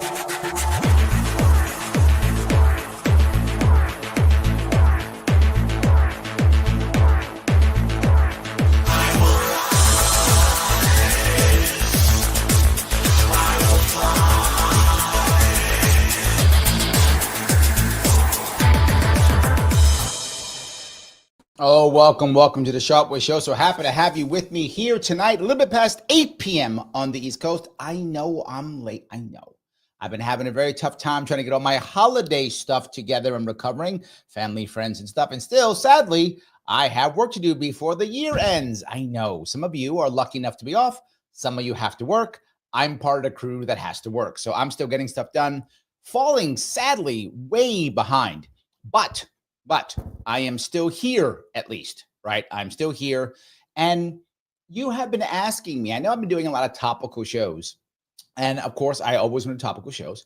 Oh, welcome to the Sharpe Show. So happy to have you with me here tonight, a little bit past 8 p.m. on the East Coast. I know I'm late. I know. I've been having a very tough time trying to get all my holiday stuff together and recovering, family, friends, and stuff. And still, sadly, I have work to do before the year ends. I know some of you are lucky enough to be off. Some of you have to work. I'm part of the crew that has to work. So I'm still getting stuff done, falling sadly way behind. But I am still here, at least, right? I'm still here. And you have been asking me, I know I've been doing a lot of topical shows. And of course, I always want topical shows.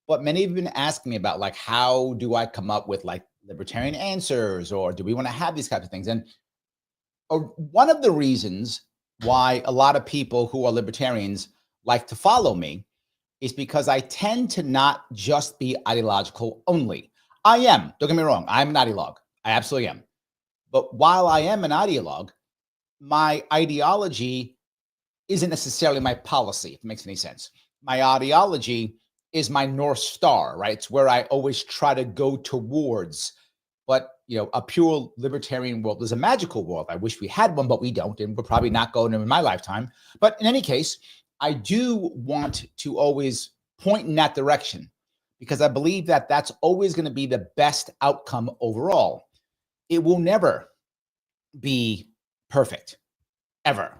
But many have been asking me about, like, how do I come up with, like, libertarian answers? Or do we want to have these types of things? And one of the reasons why a lot of people who are libertarians like to follow me is because I tend to not just be ideological only. I am, don't get me wrong, I'm an ideologue. I absolutely am. But while I am an ideologue, my ideology isn't necessarily my policy, if it makes any sense. My ideology is my North Star, right? It's where I always try to go towards. But, you know, a pure libertarian world is a magical world. I wish we had one, but we don't, and we're probably not going to in my lifetime. But in any case, I do want to always point in that direction, because I believe that that's always going to be the best outcome overall. It will never be perfect, ever.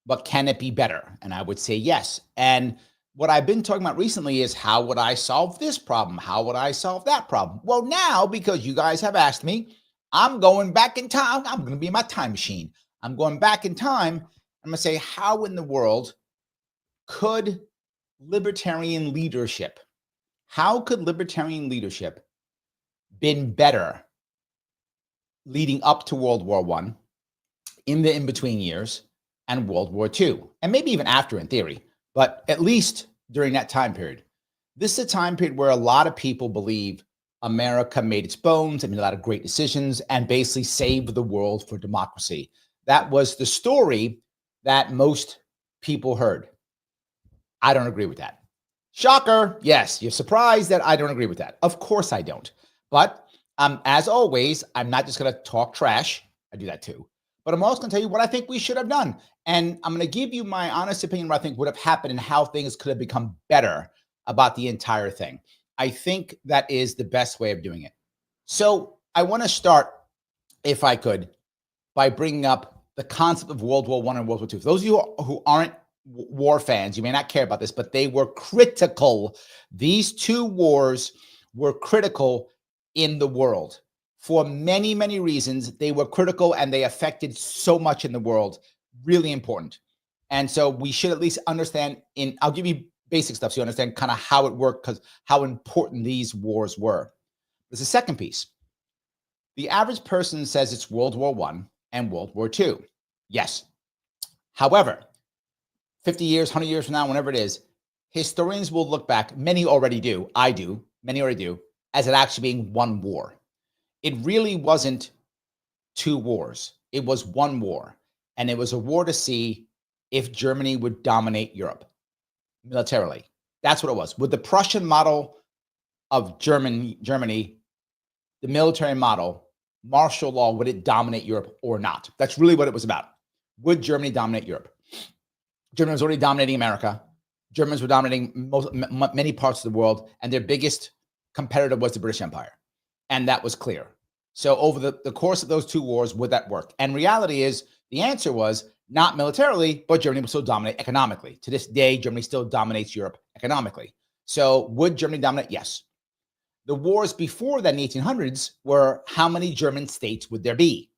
But can it be better? And I would say yes. And what I've been talking about recently is, how would I solve this problem? How would I solve that problem? Well, now, because you guys have asked me, I'm going back in time. I'm going to be in my time machine. I'm going back in time. I'm going to say, how in the world could libertarian leadership, how could libertarian leadership been better leading up to World War I, in the in-between years, and World War II, and maybe even after in theory, but at least during that time period? This is a time period where a lot of people believe America made its bones and made a lot of great decisions and basically saved the world for democracy. That was the story that most people heard. I don't agree with that. Shocker. Yes, you're surprised that I don't agree with that. Of course I don't. But as always, I'm not just going to talk trash. I do that too. But I'm also going to tell you what I think we should have done. And I'm going to give you my honest opinion what I think would have happened and how things could have become better about the entire thing. I think that is the best way of doing it. So I want to start, if I could, by bringing up the concept of World War I and World War II. For those of you who aren't war fans, you may not care about this, but they were critical. These two wars were critical in the world for many, many reasons. They were critical and they affected so much in the world. Really important. And so we should at least understand, I'll give you basic stuff so you understand kind of how it worked, because how important these wars were. There's a second piece. The average person says it's World War I and World War II. Yes. However, 50 years, 100 years from now, whenever it is, historians will look back, many already do, I do, many already do, as it actually being one war. It really wasn't two wars. It was one war. And it was a war to see if Germany would dominate Europe militarily. That's what it was. With the Prussian model of Germany, the military model, martial law, would it dominate Europe or not? That's really what it was about. Would Germany dominate Europe? Germany was already dominating America. Germans were dominating many parts of the world, and their biggest competitor was the British Empire. And that was clear. So over the course of those two wars, would that work? And reality is, the answer was not militarily, but Germany will still dominate economically. To this day, Germany still dominates Europe economically. So would Germany dominate? Yes. The wars before that in the 1800s were, how many German states would there be?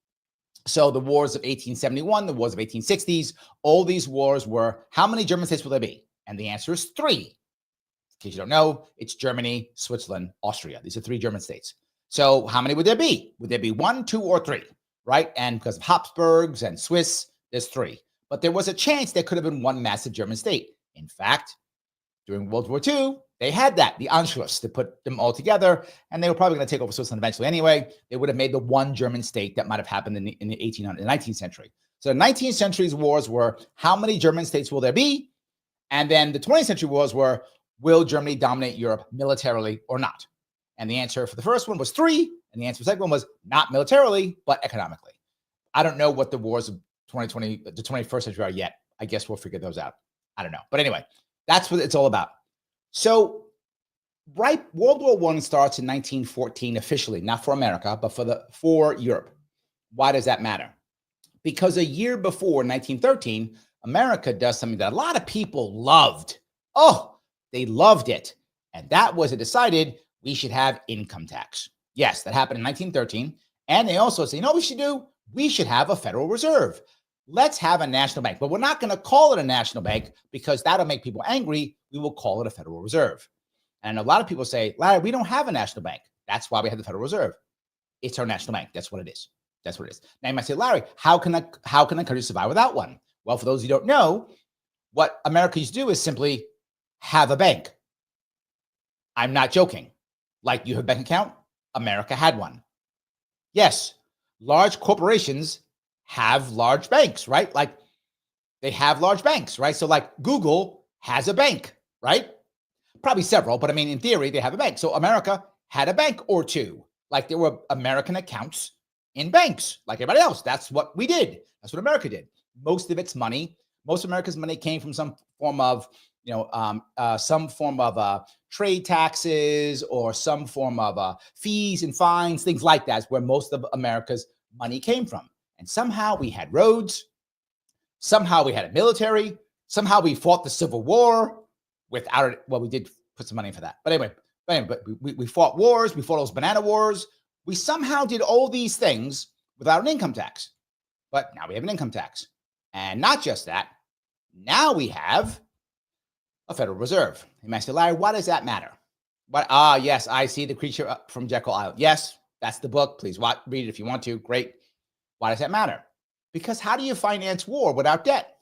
So the wars of 1871, the wars of 1860s, all these wars were, how many German states will there be? And the answer is 3. In case you don't know, it's Germany, Switzerland, Austria. These are 3 German states. So how many would there be? Would there be 1, 2, or 3? Right? And because of Habsburgs and Swiss, there's 3. But there was a chance there could have been one massive German state. In fact, During World War II, they had that, the Anschluss, to put them all together, and they were probably going to take over Switzerland eventually anyway. They would have made the one German state that might have happened in the 19th century. So the 19th century's wars were, how many German states will there be? And then the 20th century wars were, will Germany dominate Europe militarily or not? And the answer for the first one was 3, and the answer for the second one was not militarily, but economically. I don't know what the wars of 2020, the 21st century are yet. I guess we'll figure those out. I don't know. But anyway, that's what it's all about. So, right, World War I starts in 1914 officially, not for America, but for Europe. Why does that matter? Because a year before, 1913, America does something that a lot of people loved. Oh, they loved it. And that was it decided we should have income tax. Yes, that happened in 1913. And they also say, you know what we should do? We should have a Federal Reserve. Let's have a national bank. But we're not going to call it a national bank because that'll make people angry. We will call it a Federal Reserve. And a lot of people say, Larry, we don't have a national bank. That's why we have the Federal Reserve. It's our national bank. That's what it is. That's what it is. Now you might say, Larry, how can a country survive without one? Well, for those who don't know, what America used to do is simply have a bank. I'm not joking. Like you have a bank account, America had one. Yes, large corporations have large banks, right? Like they have large banks, right? So like Google has a bank, right? Probably several, but I mean, in theory, they have a bank. So America had a bank or two. Like there were American accounts in banks, like everybody else. That's what we did. That's what America did. Most of its money, most of America's money came from some form of, trade taxes or some form of fees and fines, things like that, is where most of America's money came from. And somehow we had roads. Somehow we had a military. Somehow we fought the Civil War without it. Well, we did put some money for that. But anyway, we fought wars. We fought those banana wars. We somehow did all these things without an income tax. But now we have an income tax. And not just that, now we have a Federal Reserve. You might say, Larry, why does that matter? But yes, I See the Creature from Jekyll Island. Yes, that's the book. Please read it if you want to. Great. Why does that matter? Because how do you finance war without debt?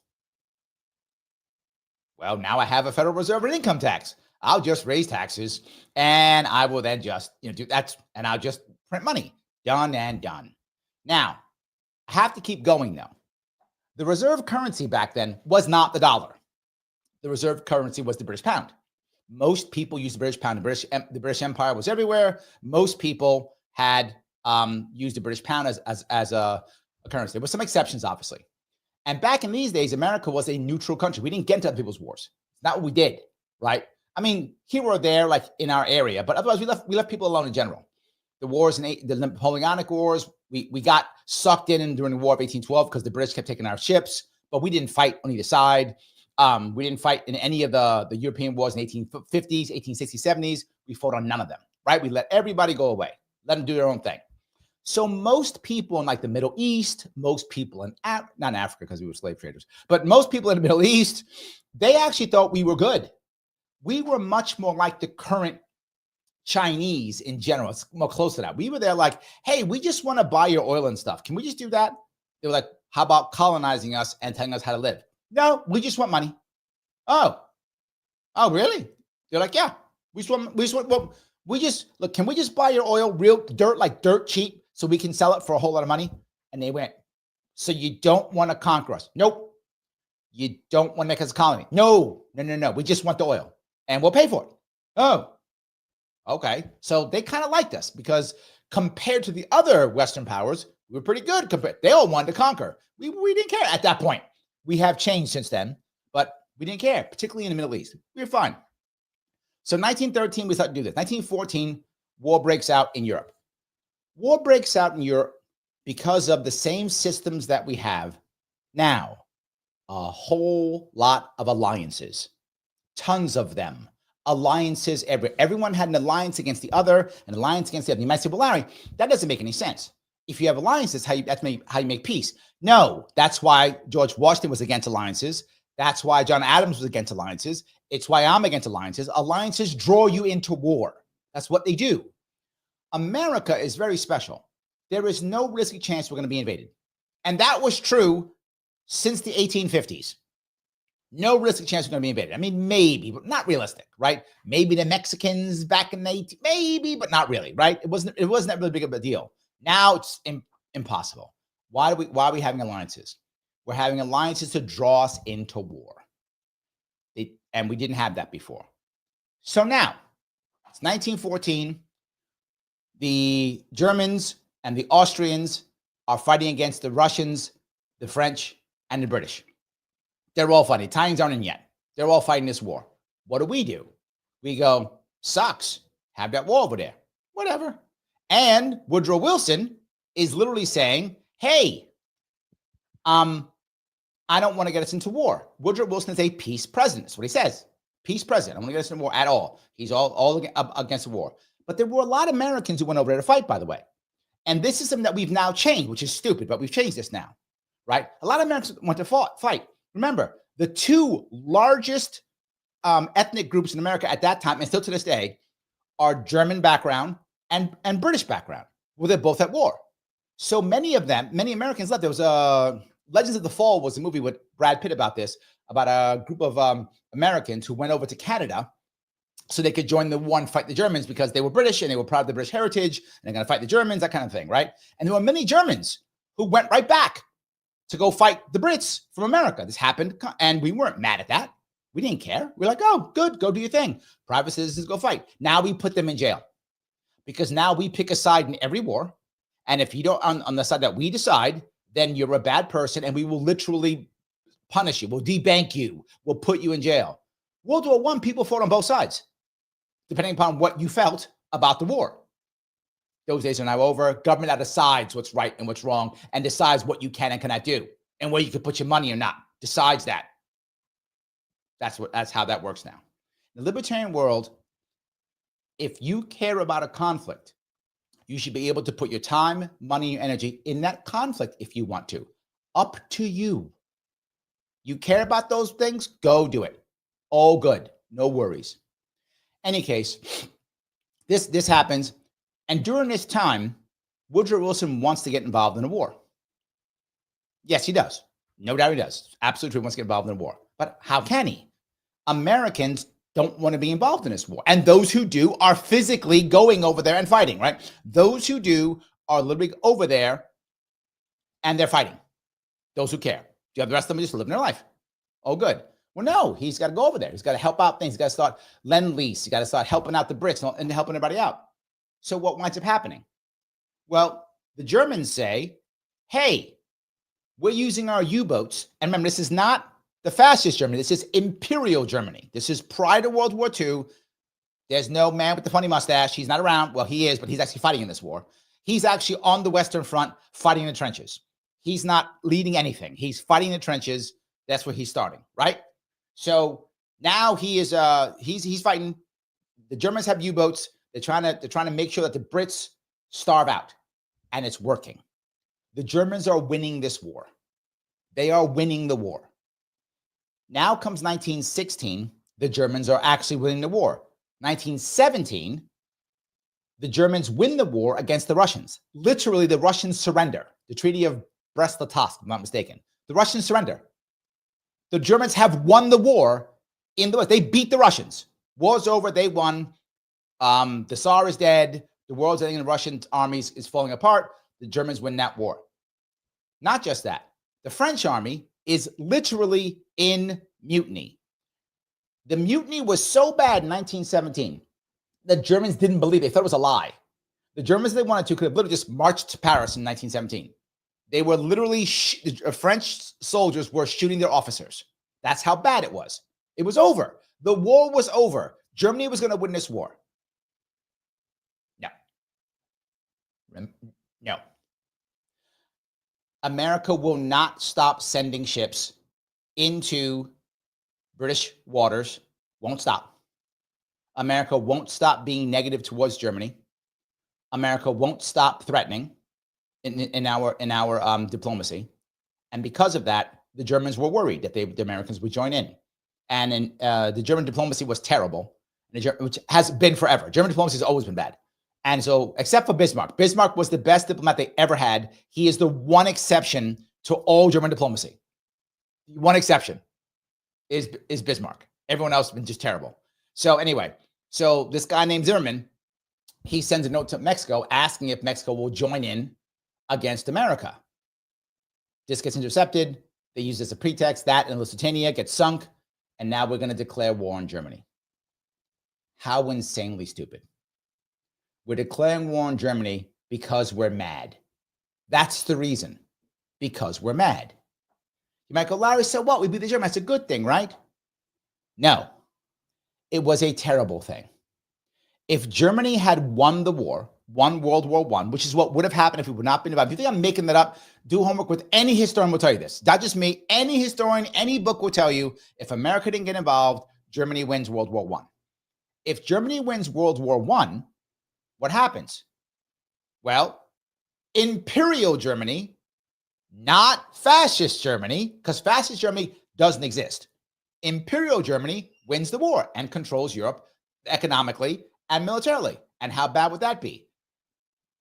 Well, now I have a Federal Reserve and income tax. I'll just raise taxes and I will then just do that, and I'll just print money. Done and done. Now, I have to keep going though. The reserve currency back then was not the dollar. The reserve currency was the British pound. Most people used the British pound. The British Empire was everywhere. Most people had used the British pound as a currency. There were some exceptions, obviously. And back in these days, America was a neutral country. We didn't get into other people's wars. It's not what we did, right? I mean, here or there, like in our area, but otherwise we left people alone in general. The wars, the Napoleonic Wars, we got sucked in during the War of 1812 because the British kept taking our ships, but we didn't fight on either side. We didn't fight in any of the European wars in 1850s, 1860s, 70s. We fought on none of them, right? We let everybody go away, let them do their own thing. So most people in like the Middle East, most people in, not in Africa because we were slave traders, but most people in the Middle East, they actually thought we were good. We were much more like the current Chinese in general. It's more close to that. We were there like, hey, we just want to buy your oil and stuff. Can we just do that? They were like, how about colonizing us and telling us how to live? No, we just want money. Oh, really? They're like, yeah, can we just buy your oil real dirt cheap so we can sell it for a whole lot of money? And they went, so you don't want to conquer us? Nope. You don't want to make us a colony? No. We just want the oil and we'll pay for it. Oh, okay. So they kind of liked us because compared to the other Western powers, we were pretty good. They all wanted to conquer. We didn't care at that point. We have changed since then, but we didn't care, particularly in the Middle East. We were fine. So 1913, we started to do this. 1914, war breaks out in Europe. War breaks out in Europe because of the same systems that we have now. A whole lot of alliances, tons of them. Alliances, everyone had an alliance against the other, an alliance against the other. You might say, well, Larry, that doesn't make any sense. If you have alliances, that's how you make peace. No, that's why George Washington was against alliances. That's why John Adams was against alliances. It's why I'm against alliances. Alliances draw you into war. That's what they do. America is very special. There is no risky chance we're going to be invaded. And that was true since the 1850s. No realistic chance we're going to be invaded. I mean, maybe, but not realistic, right? Maybe the Mexicans back in the 18, maybe, but not really, right? It wasn't that really big of a deal. Now it's impossible. Why are we having alliances? We're having alliances to draw us into war. And we didn't have that before. So now it's 1914. The Germans and the Austrians are fighting against the Russians, the French, and the British. They're all fighting. Italians aren't in yet. They're all fighting this war. What do? We go, sucks. Have that war over there. Whatever. And Woodrow Wilson is literally saying, hey, I don't want to get us into war. Woodrow Wilson is a peace president. That's what he says. Peace president. I don't want to get us into war at all. He's all against the war. But there were a lot of Americans who went over there to fight, by the way. And this is something that we've now changed, which is stupid, but we've changed this now, right? A lot of Americans went to fight. Remember, the two largest ethnic groups in America at that time, and still to this day, are German background and British background. Well, they're both at war. So many Americans left. There was Legends of the Fall was a movie with Brad Pitt about this, about a group of Americans who went over to Canada so they could join the war and fight the Germans because they were British and they were proud of the British heritage and they're going to fight the Germans, that kind of thing, right? And there were many Germans who went right back to go fight the Brits from America. This happened, and we weren't mad at that. We didn't care. We're like, oh, good, go do your thing. Private citizens go fight. Now we put them in jail because now we pick a side in every war. And if you don't on the side that we decide, then you're a bad person and we will literally punish you. We'll debank you. We'll put you in jail. World War I, people fought on both sides, depending upon what you felt about the war. Those days are now over. Government now decides what's right and what's wrong and decides what you can and cannot do and where you can put your money or not. Decides that. That's how that works now. In the libertarian world, if you care about a conflict, you should be able to put your time, money, and energy in that conflict if you want to. Up to you. You care about those things? Go do it. All good. No worries. Any case, this happens. And during this time, Woodrow Wilson wants to get involved in a war. Yes, he does. No doubt he does. Absolutely wants to get involved in a war. But how can he? Americans don't want to be involved in this war. And those who do are physically going over there and fighting, right? Those who do are literally over there and they're fighting. Those who care. You have the rest of them just living their life. Oh, good. Well, no, he's got to go over there. He's got to help out things. He's got to start lend-lease. He's got to start helping out the Brits and helping everybody out. So what winds up happening? Well, the Germans say, hey, we're using our U-boats. And remember, this is not the fascist Germany. This is Imperial Germany. This is prior to World War II. There's no man with the funny mustache. He's not around. Well, he is, but he's actually fighting in this war. He's actually on the Western Front fighting in the trenches. He's not leading anything. He's fighting in the trenches. That's where he's starting, right? So now he is he's fighting. The Germans have U-boats. They're trying to make sure that the Brits starve out, and it's working. The Germans are winning this war. They are winning the war. Now comes 1916. The Germans are actually winning the war. 1917, the Germans win the war against the Russians. Literally, the Russians surrender. The Treaty of Brest-Litovsk, if I'm not mistaken. The Russians surrender. The Germans have won the war in the West. They beat the Russians. War's over. They won. The Tsar is dead. The world's ending and the Russian army is falling apart. The Germans win that war. Not just that. The French army is literally in mutiny. The mutiny was so bad in 1917 that Germans didn't believe it. They thought it was a lie. The Germans, if they wanted to, could have literally just marched to Paris in 1917. They were literally, the French soldiers were shooting their officers. That's how bad it was. It was over. The war was over. Germany was going to win this war. No. America will not stop sending ships into British waters. Won't stop. America won't stop being negative towards Germany. America won't stop threatening in our diplomacy. And because of that, the Germans were worried that the Americans would join in. And the German diplomacy was terrible, which has been forever. German diplomacy has always been bad. And so, except for Bismarck. Bismarck was the best diplomat they ever had. He is the one exception to all German diplomacy. One exception. is Bismarck. Everyone else has been just terrible. So anyway, so this guy named Zimmerman, he sends a note to Mexico asking if Mexico will join in against America. This gets intercepted. They use this as a pretext. That and Lusitania gets sunk. And now we're going to declare war on Germany. How insanely stupid. We're declaring war on Germany because we're mad. That's the reason. Because we're mad. You might go, Larry, so what? We beat the Germans. That's a good thing, right? No. It was a terrible thing. If Germany had won the war, won World War I, which is what would have happened if we would not been involved. If you think I'm making that up, do homework with any historian will tell you this. Not just me. Any historian, any book will tell you if America didn't get involved, Germany wins World War I. If Germany wins World War I, what happens? Well, Imperial Germany, not fascist Germany, because fascist Germany doesn't exist. Imperial Germany wins the war and controls Europe economically and militarily. And how bad would that be?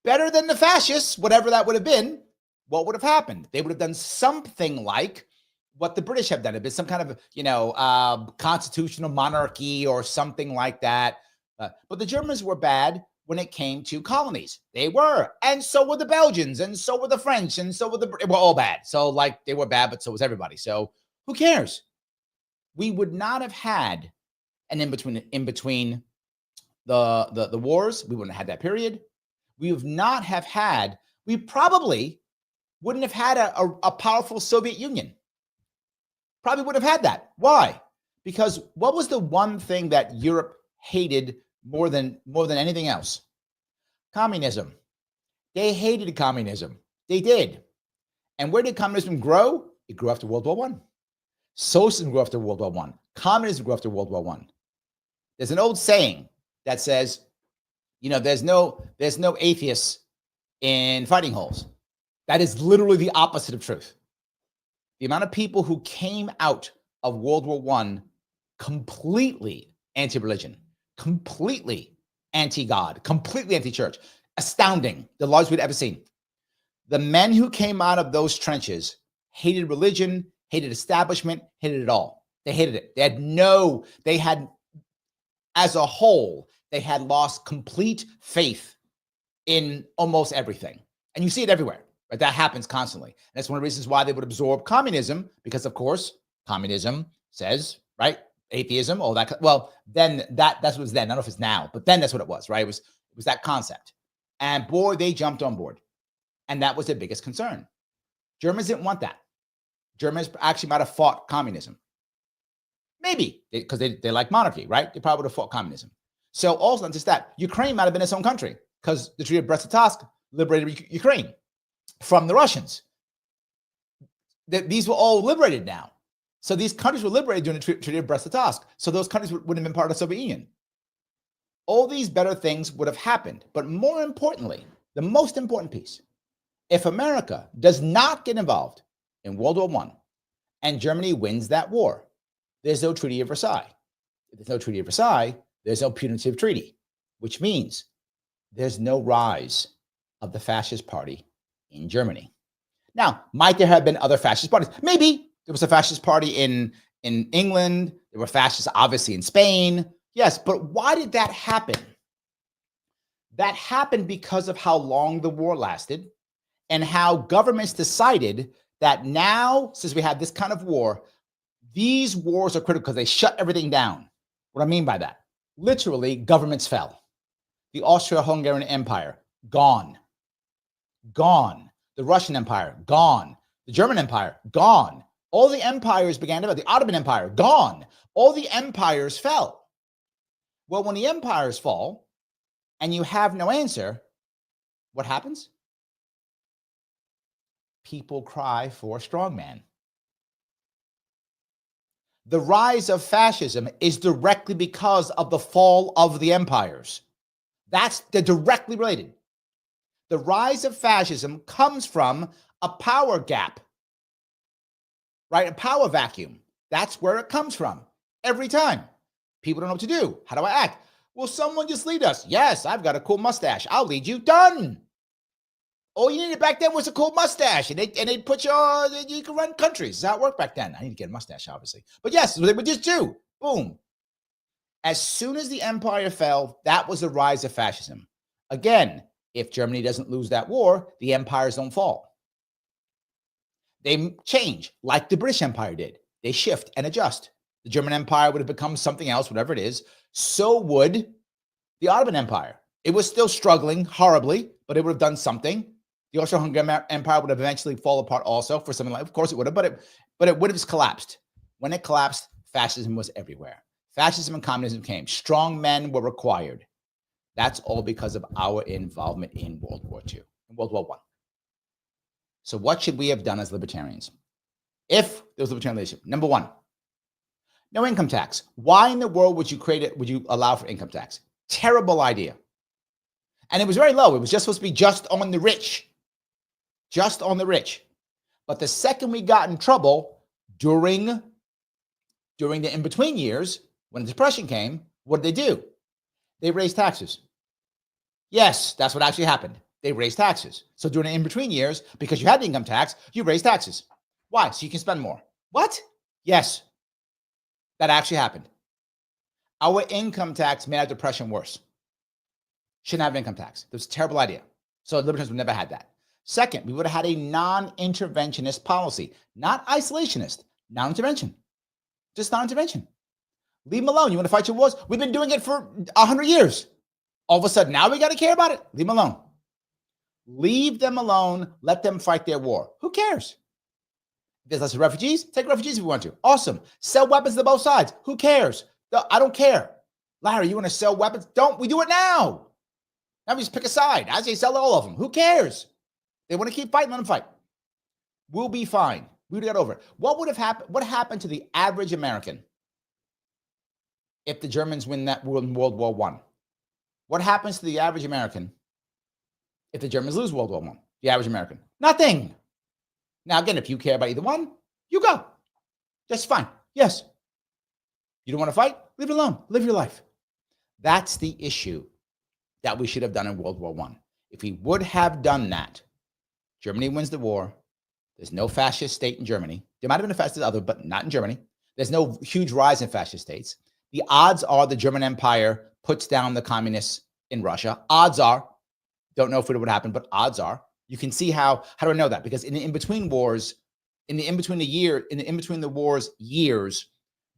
Better than the fascists, whatever that would have been. What would have happened? They would have done something like what the British have done. It'd been some kind of, constitutional monarchy or something like that. But the Germans were bad when it came to colonies. They were. And so were the Belgians, and so were the French, and so were we're all bad. So like they were bad, but so was everybody. So who cares? We would not have had an in-between the wars. We wouldn't have had that period. We probably wouldn't have had a powerful Soviet Union. Probably would have had that. Why? Because what was the one thing that Europe hated more than anything else? Communism. They hated communism. They did. And where did communism grow? It grew after World War I. Socialism grew after World War I. Communism grew after World War I. There's an old saying that says, there's no atheists in fighting holes. That is literally the opposite of truth. The amount of people who came out of World War I completely anti-religion, completely anti-God, completely anti-church, astounding, the largest we'd ever seen. The men who came out of those trenches hated religion, hated establishment, hated it all. They hated it. As a whole, they had lost complete faith in almost everything. And you see it everywhere. Right? That happens constantly. And that's one of the reasons why they would absorb communism, because, of course, communism says, right, atheism, all that. Well, then that's what it was then. I don't know if it's now, but then that's what it was, right? It was that concept. And boy, they jumped on board. And that was their biggest concern. Germans didn't want that. Germans actually might have fought communism. Maybe, because they like monarchy, right? They probably would have fought communism. So also, not just that, Ukraine might have been its own country, because the Treaty of Brest-Litovsk liberated Ukraine from the Russians. These were all liberated now. So these countries were liberated during the Treaty of Brest-Litovsk. So those countries wouldn't have been part of the Soviet Union. All these better things would have happened. But more importantly, the most important piece, if America does not get involved in World War I and Germany wins that war, there's no Treaty of Versailles. If there's no Treaty of Versailles, there's no punitive treaty, which means there's no rise of the fascist party in Germany. Now, might there have been other fascist parties? Maybe. There was a fascist party in England. There were fascists, obviously, in Spain. Yes, but why did that happen? That happened because of how long the war lasted and how governments decided that now, since we have this kind of war, these wars are critical because they shut everything down. What I mean by that? Literally, governments fell. The Austro-Hungarian Empire, gone. Gone. The Russian Empire, gone. The German Empire, gone. All the empires began to, the Ottoman Empire, gone. All the empires fell. Well, when the empires fall and you have no answer, what happens? People cry for a strongman. The rise of fascism is directly because of the fall of the empires. They're directly related. The rise of fascism comes from a power gap, right? A power vacuum. That's where it comes from every time. People don't know what to do. How do I act? Will someone just lead us? Yes, I've got a cool mustache. I'll lead you. Done. All you needed back then was a cool mustache, and they'd put you on, you could run countries. That's how it worked back then. I need to get a mustache, obviously. But yes, they would just do. Boom. As soon as the empire fell, that was the rise of fascism. Again, if Germany doesn't lose that war, the empires don't fall. They change like the British Empire did. They shift and adjust. The German Empire would have become something else, whatever it is. So would the Ottoman Empire. It was still struggling horribly, but it would have done something. The Austro-Hungarian Empire would have eventually fall apart also for something like, of course it would have, but it would have just collapsed. When it collapsed, fascism was everywhere. Fascism and communism came. Strong men were required. That's all because of our involvement in World War II, in World War I. So what should we have done as libertarians? If there was libertarian leadership, number one, no income tax. Why in the world would you create it? Would you allow for income tax? Terrible idea. And it was very low. It was just supposed to be just on the rich. Just on the rich. But the second we got in trouble during the in-between years, when the Depression came, what did they do? They raised taxes. Yes, that's what actually happened. They raised taxes. So during the in-between years, because you had the income tax, you raised taxes. Why? So you can spend more. What? Yes, that actually happened. Our income tax made our Depression worse. Shouldn't have income tax. That was a terrible idea. So libertarians would never had that. Second, we would have had a non-interventionist policy, not isolationist, non-intervention. Just non-intervention. Leave them alone. You want to fight your wars? We've been doing it for 100 years. All of a sudden, now we got to care about it. Leave them alone. Leave them alone. Let them fight their war. Who cares? If there's lots of refugees, take refugees if you want to. Awesome. Sell weapons to both sides. Who cares? I don't care. Larry, you want to sell weapons? Don't. We do it now. Now we just pick a side. I say sell all of them. Who cares? They want to keep fighting, let them fight. We'll be fine. We would have got over it. What would have happened? What happened to the average American if the Germans win that World War I? What happens to the average American if the Germans lose World War I? The average American? Nothing. Now, again, if you care about either one, you go. That's fine. Yes. You don't want to fight? Leave it alone. Live your life. That's the issue that we should have done in World War I. If we would have done that, Germany wins the war. There's no fascist state in Germany. There might have been a fascist other, but not in Germany. There's no huge rise in fascist states. The odds are the German Empire puts down the communists in Russia. Odds are, don't know if it would happen, but odds are. You can see how do I know that? Because in the in-between wars, in the in-between the wars years,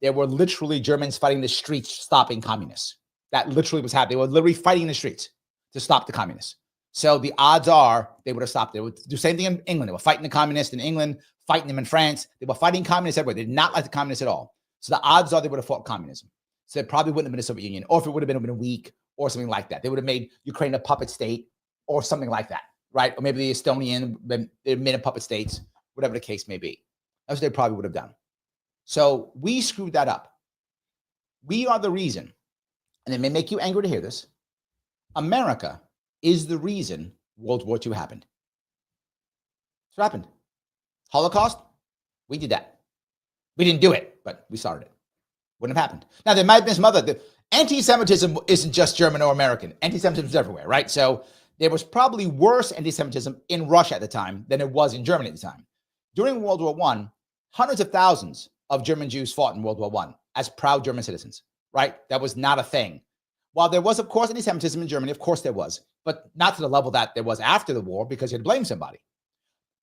there were literally Germans fighting the streets, stopping communists. That literally was happening. They were literally fighting in the streets to stop the communists. So the odds are they would have stopped. They would do the same thing in England. They were fighting the communists in England, fighting them in France. They were fighting communists everywhere. They did not like the communists at all. So the odds are they would have fought communism. So it probably wouldn't have been a Soviet Union, or if it would have been weak or something like that. They would have made Ukraine a puppet state or something like that, right? Or maybe the Estonian, they made a puppet states, whatever the case may be. That's what they probably would have done. So we screwed that up. We are the reason, and it may make you angry to hear this, America is the reason World War II happened. That's what happened. Holocaust, we did that. We didn't do it, but we started it. Wouldn't have happened. Now, there might have been some other, anti-Semitism isn't just German or American. Anti-Semitism is everywhere, right? So there was probably worse anti-Semitism in Russia at the time than it was in Germany at the time. During World War I, hundreds of thousands of German Jews fought in World War I as proud German citizens, right? That was not a thing. While there was, of course, anti-Semitism in Germany, of course there was, but not to the level that there was after the war because you had to blame somebody.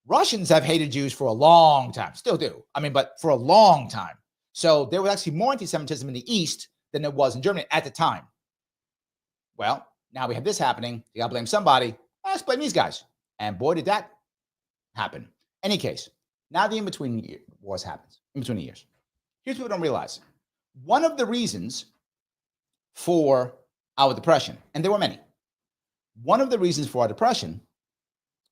Russians have hated Jews for a long time, still do. But for a long time. So there was actually more anti-Semitism in the East than there was in Germany at the time. Well, now we have this happening. You got to blame somebody. Let's blame these guys. And boy, did that happen. Any case, now the in-between wars happens, in between the years. Here's what we don't realize. One of the reasons for our depression, and there were many, one of the reasons for our depression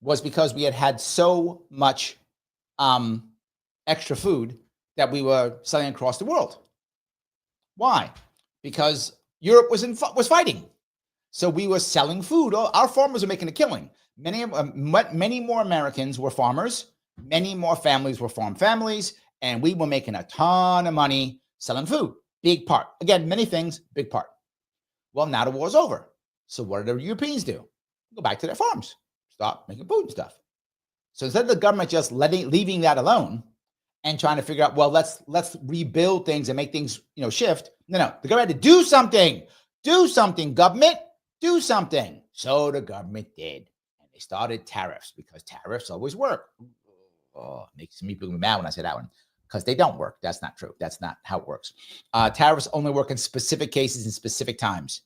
was because we had had so much extra food that we were selling across the world. Why? Because Europe was fighting. So we were selling food. Our farmers were making a killing. Many more Americans were farmers. Many more families were farm families. And we were making a ton of money selling food. Big part. Again, many things, big part. Well, now the war's over. So what do the Europeans do? Go back to their farms. stop making food and stuff. So instead of the government just leaving that alone and trying to figure out, well, let's rebuild things and make things, shift. No, the government had to do something. Do something, government. Do something. So the government did. And they started tariffs because tariffs always work. Oh, it makes me people mad when I say that one because they don't work. That's not true. That's not how it works. Tariffs only work in specific cases and specific times.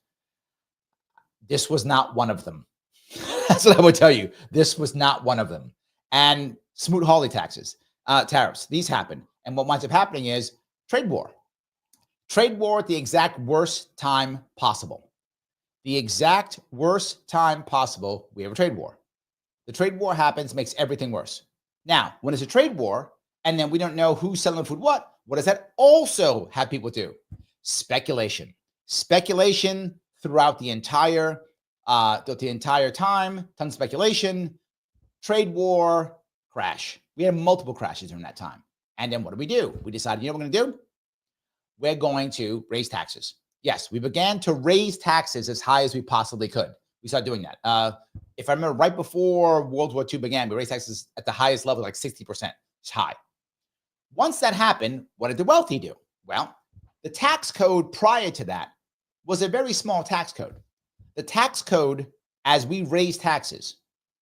This was not one of them. That's what I would tell you. This was not one of them. And Smoot-Hawley tariffs, these happen. And what winds up happening is trade war. Trade war at the exact worst time possible. The exact worst time possible, we have a trade war. The trade war happens, makes everything worse. Now, when it's a trade war, and then we don't know who's selling food what does that also have people do? Speculation. Speculation throughout the entire time, tons of speculation, trade war, crash. We had multiple crashes during that time. And then what do? We decided, what we're going to do? We're going to raise taxes. Yes, we began to raise taxes as high as we possibly could. We started doing that. If I remember, right before World War II began, we raised taxes at the highest level, like 60%. It's high. Once that happened, what did the wealthy do? Well, the tax code prior to that was a very small tax code. The tax code, as we raised taxes,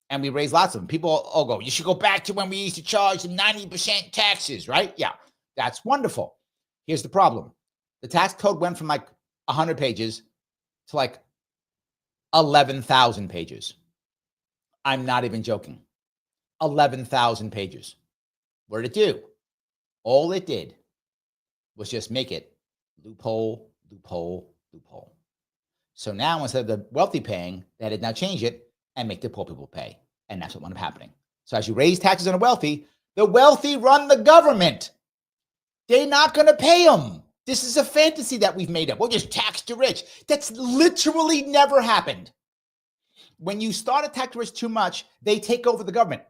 and we raised lots of them, people all go, you should go back to when we used to charge 90% taxes, right? Yeah, that's wonderful. Here's the problem. The tax code went from like 100 pages to like 11,000 pages. I'm not even joking. 11,000 pages. What did it do? All it did was just make it loophole, loophole, loophole. So now instead of the wealthy paying, they had to now change it and make the poor people pay. And that's what wound up happening. So as you raise taxes on the wealthy run the government. They're not going to pay them. This is a fantasy that we've made up. We'll just tax the rich. That's literally never happened. When you start to tax the rich too much, they take over the government.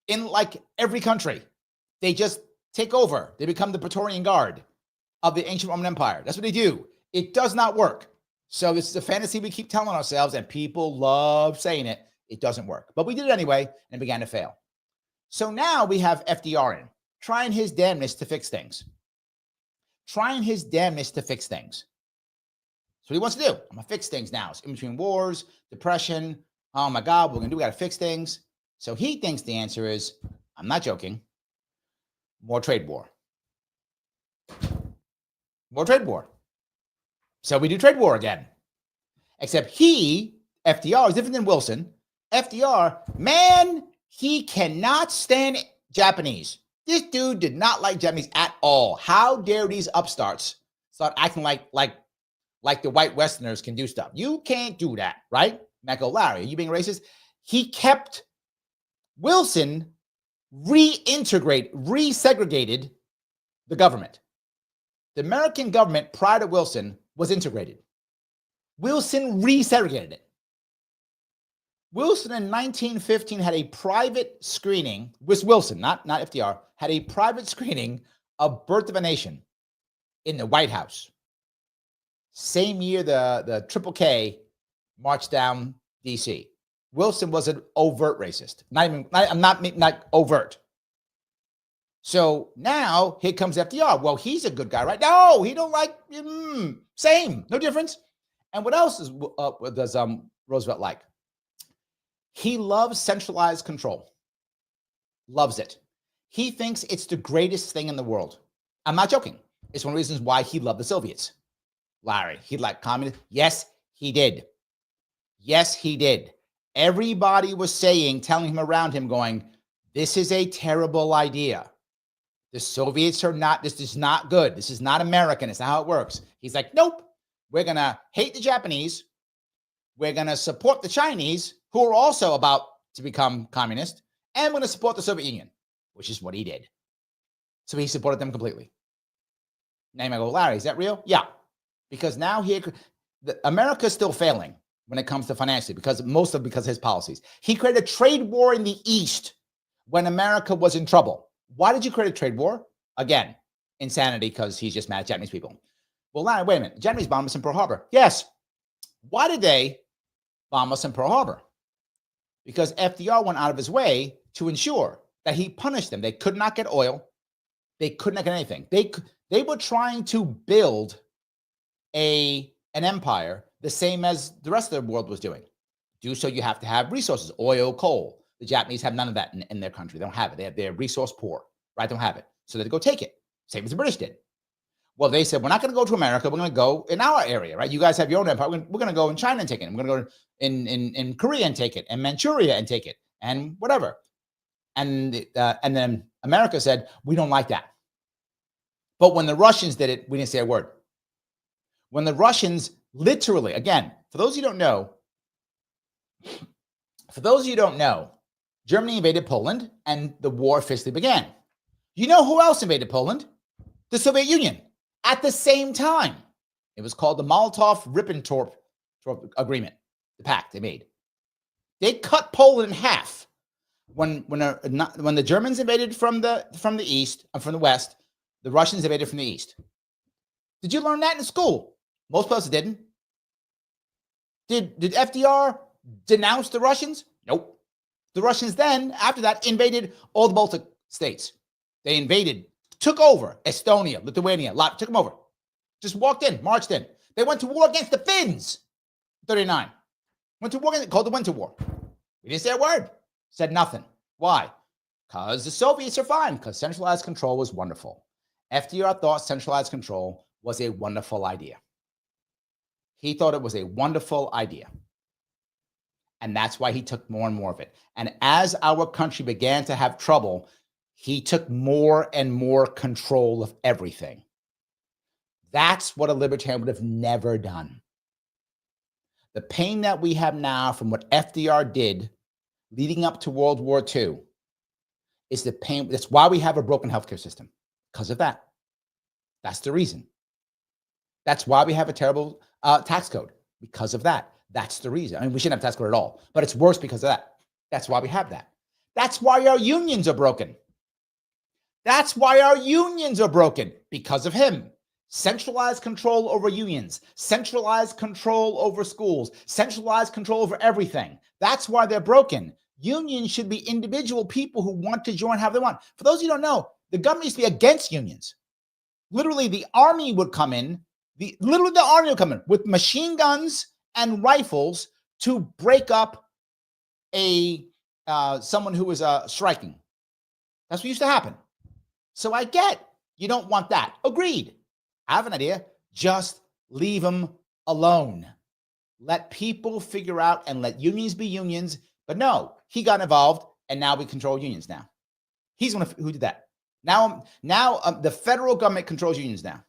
In like every country, they just take over. They become the Praetorian Guard of the ancient Roman Empire. That's what they do. It does not work. So this is a fantasy we keep telling ourselves, and people love saying it. It doesn't work. But we did it anyway, and it began to fail. So now we have FDR in, trying his damnedest to fix things. Trying his damnedest to fix things. So what he wants to do, I'm going to fix things now. It's in between wars, depression. Oh my God, what we're going to do, we got to fix things. So he thinks the answer is, I'm not joking, more trade war. More trade war. So we do trade war again. Except FDR is different than Wilson. FDR, man, he cannot stand Japanese. This dude did not like Japanese at all. How dare these upstarts start acting like the white Westerners can do stuff? You can't do that, right? Matt go, Larry, are you being racist? He kept Wilson resegregated the government. The American government prior to Wilson was integrated. Wilson resegregated it. Wilson in 1915 had a private screening, with Wilson, not FDR, had a private screening of Birth of a Nation in the White House. Same year the Triple K marched down DC. Wilson was an overt racist. Not overt. So now here comes FDR. Well, he's a good guy, right? No, he don't like, same, no difference. And what else does Roosevelt like? He loves centralized control. Loves it. He thinks it's the greatest thing in the world. I'm not joking. It's one of the reasons why he loved the Soviets. Larry, he liked communists. Yes, he did. Yes, he did. Everybody was telling him around him, going, this is a terrible idea. The Soviets are not, this is not good. This is not American. It's not how it works. He's like, nope. We're going to hate the Japanese. We're going to support the Chinese, who are also about to become communist. And we're going to support the Soviet Union, which is what he did. So he supported them completely. Now you might go, Larry, is that real? Yeah. Because now America's still failing when it comes to financially, because of his policies. He created a trade war in the East when America was in trouble. Why did you create a trade war? Again, insanity, because he's just mad at Japanese people. Well, Larry, wait a minute. Japanese bombed us in Pearl Harbor. Yes. Why did they bomb us in Pearl Harbor? because FDR went out of his way to ensure that he punished them. They could not get oil. They could not get anything. They were trying to build an empire the same as the rest of the world was doing. Do so, you have to have resources, oil, coal. The Japanese have none of that in their country. They don't have it. They're resource poor, right? They don't have it. So they go take it. Same as the British did. Well, they said, we're not going to go to America. We're going to go in our area, right? You guys have your own empire. We're going to go in China and take it. We're going to go in Korea and take it, and Manchuria and take it, and whatever. And then America said, we don't like that. But when the Russians did it, we didn't say a word. When the Russians literally, again, for those of you who don't know, Germany invaded Poland and the war officially began. You know who else invaded Poland? The Soviet Union at the same time. It was called the Molotov-Ribbentrop Agreement, the pact they made. They cut Poland in half. When the Germans invaded from the east and from the west, the Russians invaded from the east. Did you learn that in school? Most places didn't. Did FDR denounce the Russians? Nope. The Russians then, after that, invaded all the Baltic states. They invaded, took over Estonia, Lithuania, took them over. Just walked in, marched in. They went to war against the Finns, 39. Went to war, called the Winter War. We didn't say a word. Said nothing. Why? Because the Soviets are fine, because centralized control was wonderful. FDR thought centralized control was a wonderful idea. He thought it was a wonderful idea. And that's why he took more and more of it. And as our country began to have trouble, he took more and more control of everything. That's what a libertarian would have never done. The pain that we have now from what FDR did leading up to World War II is the pain. That's why we have a broken healthcare system, because of that. That's the reason. That's why we have a terrible tax code, because of that. That's the reason. I mean, we shouldn't have tax code at all, but it's worse because of that. That's why we have that. That's why our unions are broken. That's why our unions are broken, because of him. Centralized control over unions, centralized control over schools, centralized control over everything. That's why they're broken. Unions should be individual people who want to join however they want. For those of you who don't know, the government used to be against unions. Literally, the army would come in, the army would come in with machine guns and rifles to break up someone who was striking. That's what used to happen. So I get you don't want that. Agreed. I have an idea. Just leave them alone. Let people figure out and let unions be unions. But no, he got involved, and now we control unions now. He's the one who did that. Now the federal government controls unions now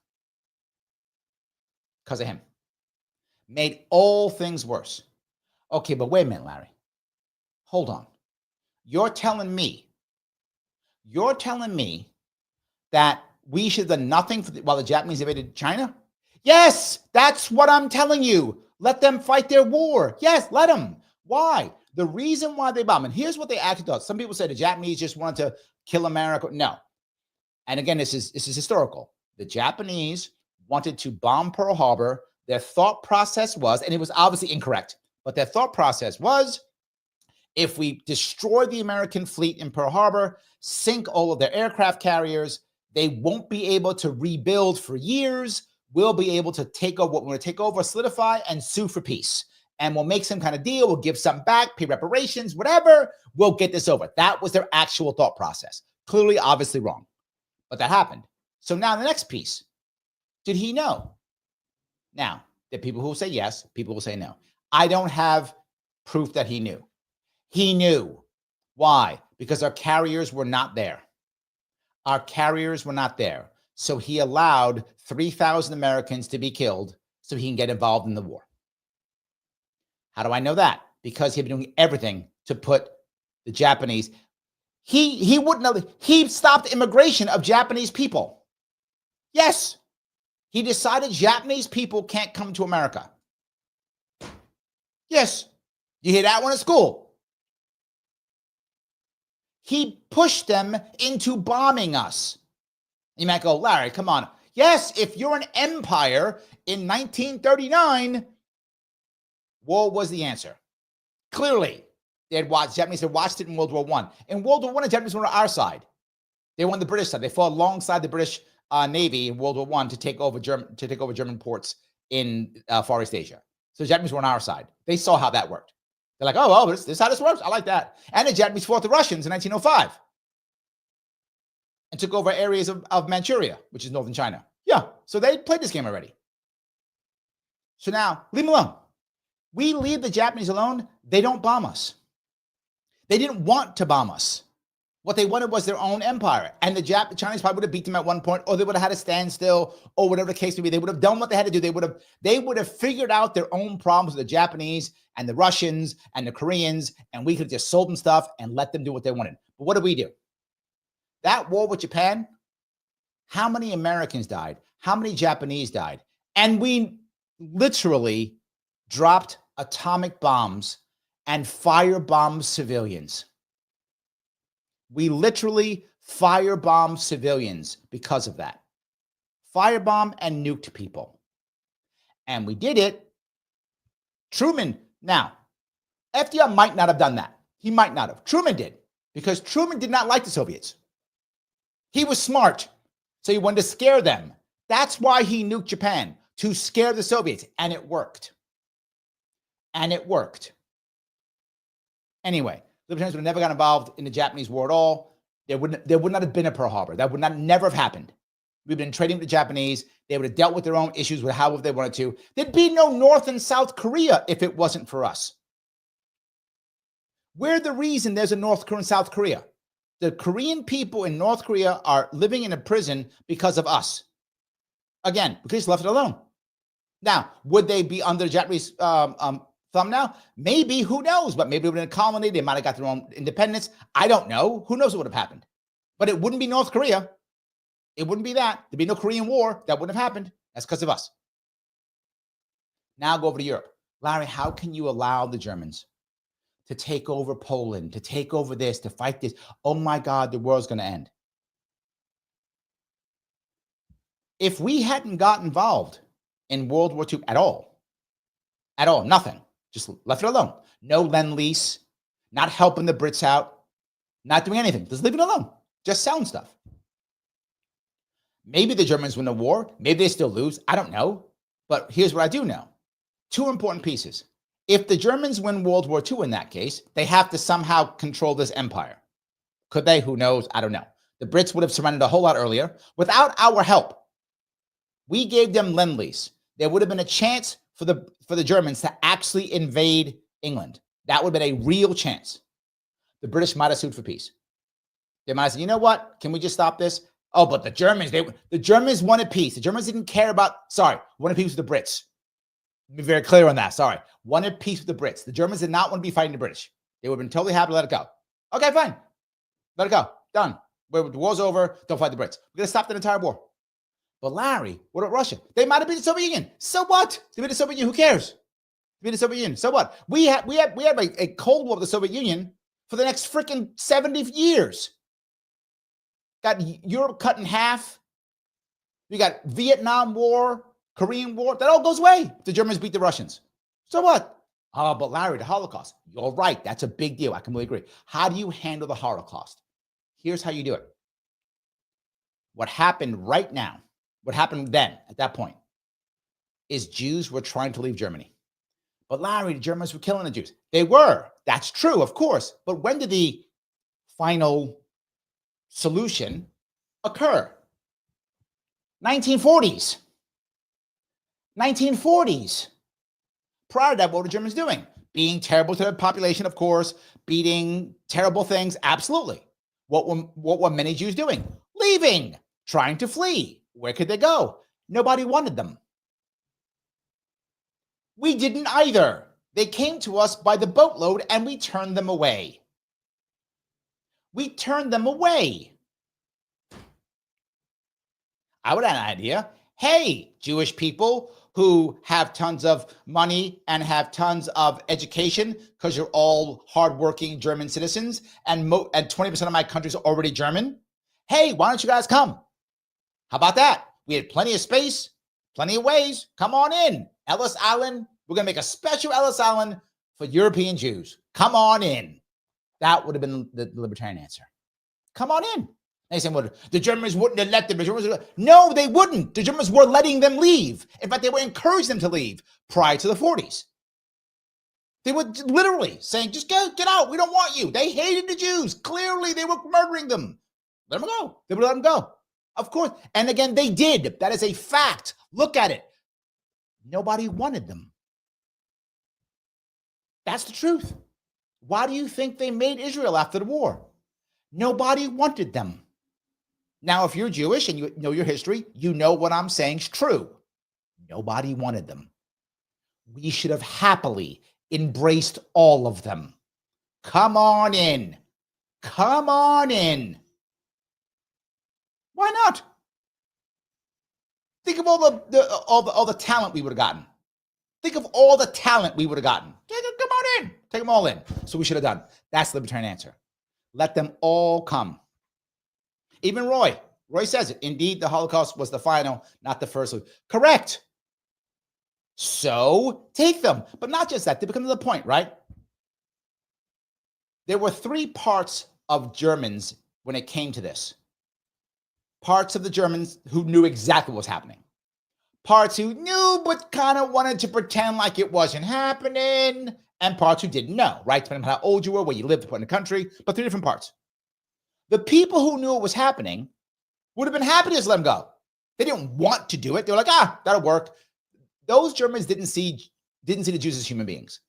because of him. Made all things worse. Okay, but wait a minute, Larry. Hold on. You're telling me that we should have done nothing while the Japanese invaded China? Yes, that's what I'm telling you. Let them fight their war. Yes, let them. Why? The reason why they bomb, and here's what they actually thought. Some people say the Japanese just wanted to kill America. No. And again, this is historical. The Japanese wanted to bomb Pearl Harbor. Their thought process was, and it was obviously incorrect, but their thought process was, if we destroy the American fleet in Pearl Harbor, sink all of their aircraft carriers, they won't be able to rebuild for years. We'll be able to take over what we're going to take over, solidify, and sue for peace. And we'll make some kind of deal. We'll give something back, pay reparations, whatever. We'll get this over. That was their actual thought process. Clearly, obviously wrong. But that happened. So now the next piece. Did he know? Now, there are people who will say yes, people will say no. I don't have proof that he knew. He knew. Why? Because our carriers were not there. Our carriers were not there. So he allowed 3,000 Americans to be killed so he can get involved in the war. How do I know that? Because he'd been doing everything to put the Japanese. He wouldn't know. He stopped immigration of Japanese people. Yes. He decided Japanese people can't come to America. Yes. You hear that one at school? He pushed them into bombing us. You might go, Larry, come on. Yes, if you're an empire in 1939, war was the answer. Clearly. Japanese had watched it in World War I. In World War I, the Japanese were on our side. They were on the British side. They fought alongside the British Navy in World War I to take over German ports in Far East Asia. So the Japanese were on our side. They saw how that worked. They're like, oh, well, this is how this works. I like that. And the Japanese fought the Russians in 1905 and took over areas of Manchuria, which is northern China. Yeah, so they played this game already. So now, leave them alone. We leave the Japanese alone, they don't bomb us. They didn't want to bomb us. What they wanted was their own empire. And the Chinese probably would have beat them at one point, or they would have had a standstill, or whatever the case may be. They would have done what they had to do. They would have figured out their own problems with the Japanese and the Russians and the Koreans, and we could have just sold them stuff and let them do what they wanted. But what did we do? That war with Japan, how many Americans died? How many Japanese died? And we literally dropped atomic bombs and firebombed civilians. We literally firebombed civilians because of that. Firebombed and nuked people. And we did it. Truman, now, FDR might not have done that. He might not have. Truman did, because Truman did not like the Soviets. He was smart, so he wanted to scare them. That's why he nuked Japan, to scare the Soviets, and it worked. And it worked. Anyway, Libertarians would have never got involved in the Japanese war at all. There would not have been a Pearl Harbor. That would never have happened. We've been trading with the Japanese. They would have dealt with their own issues with however they wanted to. There'd be no North and South Korea if it wasn't for us. We're the reason there's a North Korea and South Korea. The Korean people in North Korea are living in a prison because of us. Again, because left it alone. Now, would they be under the Japanese thumb now? Maybe, who knows? But maybe it would have been a colony. They might have got their own independence. I don't know. Who knows what would have happened? But it wouldn't be North Korea. It wouldn't be that. There'd be no Korean War. That wouldn't have happened. That's because of us. Now go over to Europe. Larry, how can you allow the Germans to take over Poland, to take over this, to fight this? Oh my God, the world's going to end. If we hadn't got involved in World War II at all, nothing, just left it alone. No Lend-Lease, not helping the Brits out, not doing anything. Just leave it alone. Just selling stuff. Maybe the Germans win the war. Maybe they still lose. I don't know. But here's what I do know. Two important pieces. If the Germans win World War II in that case, they have to somehow control this empire. Could they? Who knows? I don't know. The Brits would have surrendered a whole lot earlier. Without our help, we gave them Lend-Lease. There would have been a chance for the Germans to actually invade England. That would have been a real chance. The British might have sued for peace. They might have said, you know what? Can we just stop this? Oh, but the Germans wanted peace. The Germans didn't care about, wanted peace with the Brits. Be very clear on that. Wanted peace with the Brits. The Germans did not want to be fighting the British. They would have been totally happy to let it go. Okay, fine. Let it go. Done. The war's over. Don't fight the Brits. We're going to stop that entire war. But Larry, what about Russia? They might have been the Soviet Union. So what? They been the Soviet Union. Who cares? They been the Soviet Union. So what? We had a Cold War with the Soviet Union for the next freaking 70 years. Got Europe cut in half. We got Vietnam War, Korean War. That all goes away if the Germans beat the Russians. So what? Oh, but Larry, the Holocaust. You're right. That's a big deal. I completely agree. How do you handle the Holocaust? Here's how you do it. What happened right now, what happened then at that point, is Jews were trying to leave Germany. But Larry, the Germans were killing the Jews. They were. That's true, of course. But when did the final solution occur? 1940s. 1940s. Prior to that, what were the Germans doing? Being terrible to the population, of course. Beating, terrible things, absolutely. What were many Jews doing? Leaving, trying to flee. Where could they go? Nobody wanted them. We didn't either. They came to us by the boatload and we turned them away. We turned them away. I would have an idea. Hey, Jewish people who have tons of money and have tons of education because you're all hardworking German citizens and 20% of my country is already German. Hey, why don't you guys come? How about that? We had plenty of space, plenty of ways. Come on in. Ellis Island. We're going to make a special Ellis Island for European Jews. Come on in. That would have been the libertarian answer. Come on in. They say, well, the Germans wouldn't have let them. No, they wouldn't. The Germans were letting them leave. In fact, they were encouraging them to leave prior to the 40s. They were literally saying, just go, get out. We don't want you. They hated the Jews. Clearly, they were murdering them. Let them go. They would let them go. Of course. And again, they did. That is a fact. Look at it. Nobody wanted them. That's the truth. Why do you think they made Israel after the war? Nobody wanted them. Now, if you're Jewish and you know your history, you know what I'm saying is true. Nobody wanted them. We should have happily embraced all of them. Come on in. Come on in. Why not? Think of all the talent we would have gotten. Think of all the talent we would have gotten. Come on in. Take them all in. So we should have done. That's the libertarian answer. Let them all come. Even Roy says it. Indeed, the Holocaust was the final, not the first. Correct. So take them. But not just that. They become to the point, right? There were three parts of Germans when it came to this. Parts of the Germans who knew exactly what was happening. Parts who knew but kind of wanted to pretend like it wasn't happening. And parts who didn't know, right? Depending on how old you were, where you lived, in the country. But three different parts. The people who knew it was happening would have been happy to just let them go. They didn't want to do it. They were like, that'll work. Those Germans didn't see the Jews as human beings.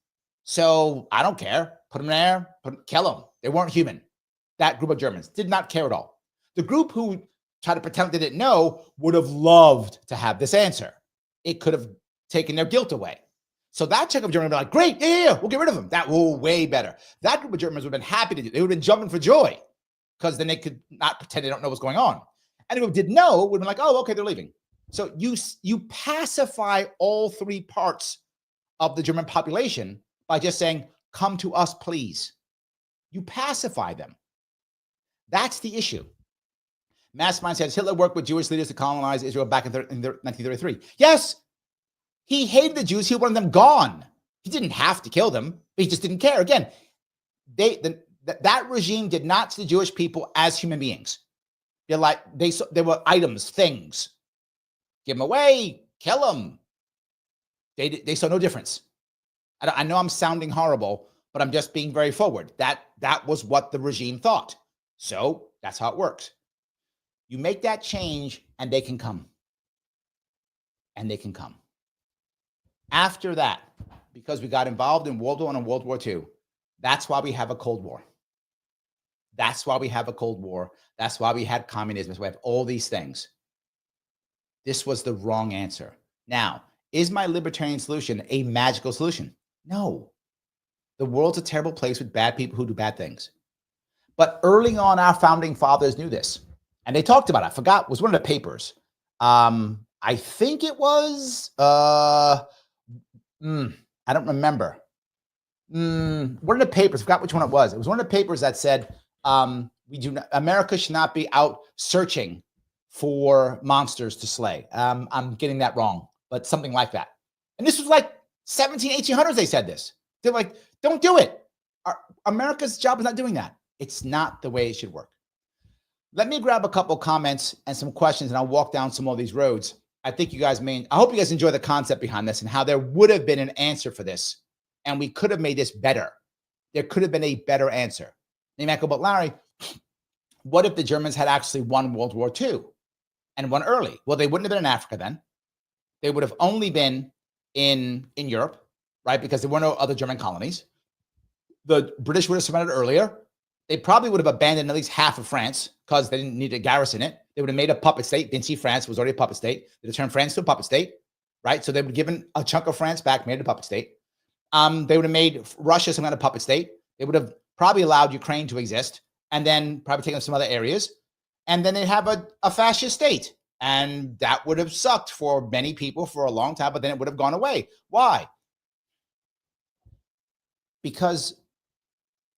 So I don't care. Put them there, kill them. They weren't human. That group of Germans did not care at all. The group who tried to pretend they didn't know would have loved to have this answer. It could have taken their guilt away. So that chunk of Germans would be like, great, yeah, we'll get rid of them. That will way better. That group of Germans would have been happy to do it. They would have been jumping for joy because then they could not pretend they don't know what's going on. And who did know would have been like, oh, okay, they're leaving. So you pacify all three parts of the German population by just saying, come to us, please. You pacify them. That's the issue. Mastermind says Hitler worked with Jewish leaders to colonize Israel back in 1933. Yes, he hated the Jews. He wanted them gone. He didn't have to kill them, but he just didn't care. Again, that regime did not see the Jewish people as human beings. They're like, they were items, things. Give them away, kill them. They saw no difference. I know I'm sounding horrible, but I'm just being very forward. That was what the regime thought. So that's how it works. You make that change and they can come. And they can come. After that, because we got involved in World War I and World War II, that's why we have a Cold War. That's why we have a Cold War. That's why we had communism. That's why we have all these things. This was the wrong answer. Now, is my libertarian solution a magical solution? No. The world's a terrible place with bad people who do bad things. But early on, our founding fathers knew this. And they talked about it. I forgot. It was one of the papers. I think it was, I don't remember. One of the papers, I forgot which one it was. It was one of the papers that said, America should not be out searching for monsters to slay. I'm getting that wrong, but something like that. And this was like 1800s they said this. They're like, don't do it. America's job is not doing that. It's not the way it should work. Let me grab a couple comments and some questions, and I'll walk down some more of these roads. I think you guys I hope you guys enjoy the concept behind this and how there would have been an answer for this, and we could have made this better. There could have been a better answer. You might go, but Larry, what if the Germans had actually won World War II and won early? Well, they wouldn't have been in Africa then. They would have only been in Europe, right? Because there were no other German colonies. The British would have surrendered earlier. They probably would have abandoned at least half of France because they didn't need to garrison it. They would have made a puppet state. Didn't see France was already a puppet state. They turned France to a puppet state, right? So they would have given a chunk of France back, made it a puppet state. They would have made Russia some kind of puppet state. They would have probably allowed Ukraine to exist and then probably taken some other areas. And then they'd have a fascist state. And that would have sucked for many people for a long time, but then it would have gone away. Why? Because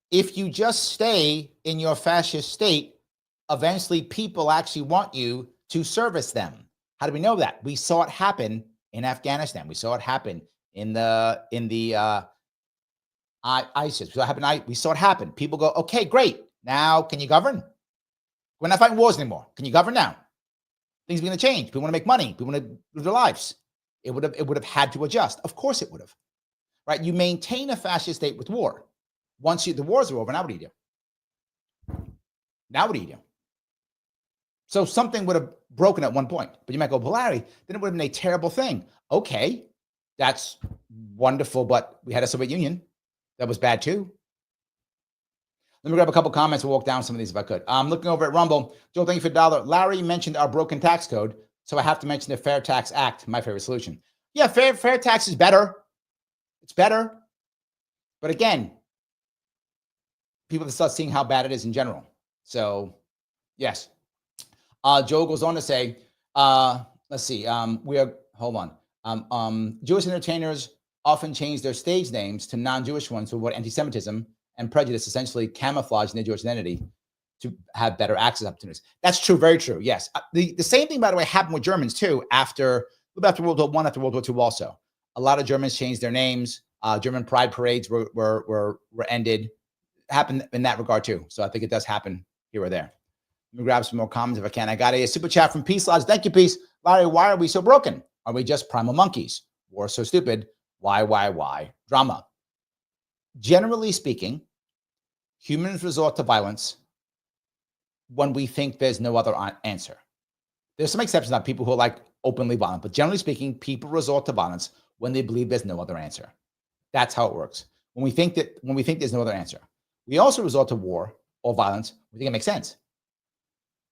if you just stay in your fascist state, eventually people actually want you to service them. How do we know that? We saw it happen in Afghanistan. We saw it happen in the ISIS. We saw it happen. People go, okay, great. Now, can you govern? We're not fighting wars anymore. Can you govern now? Things are going to change. People want to make money. People want to live their lives. It would have had to adjust. Of course, it would have. Right? You maintain a fascist state with war. Once the wars are over, now what do you do? Now what do you do? So something would have broken at one point. But you might go, well, Larry, then it would have been a terrible thing. Okay, that's wonderful, but we had a Soviet Union. That was bad too. Let me grab a couple comments and walk down some of these if I could. I'm looking over at Rumble. Joel, thank you for $1. Larry mentioned our broken tax code, so I have to mention the Fair Tax Act, my favorite solution. Yeah, fair tax is better. It's better. But again, people have start seeing how bad it is in general. So, yes. Joe goes on to say, let's see, hold on. Jewish entertainers often change their stage names to non-Jewish ones to avoid anti-Semitism and prejudice, essentially camouflaging their Jewish identity to have better access opportunities. That's true, very true. Yes, the same thing, by the way, happened with Germans too. After World War I, after World War II, also a lot of Germans changed their names. German pride parades were ended. Happened in that regard too. So I think it does happen here or there. Let me grab some more comments if I can. I got a super chat from Peace Lodge. Thank you, Peace. Larry, why are we so broken? Are we just primal monkeys? War so stupid. Why? Drama. Generally speaking, humans resort to violence when we think there's no other answer. There's some exceptions, not people who are like openly violent, but generally speaking, people resort to violence when they believe there's no other answer. That's how it works. When we think there's no other answer, we also resort to war or violence. We think it makes sense.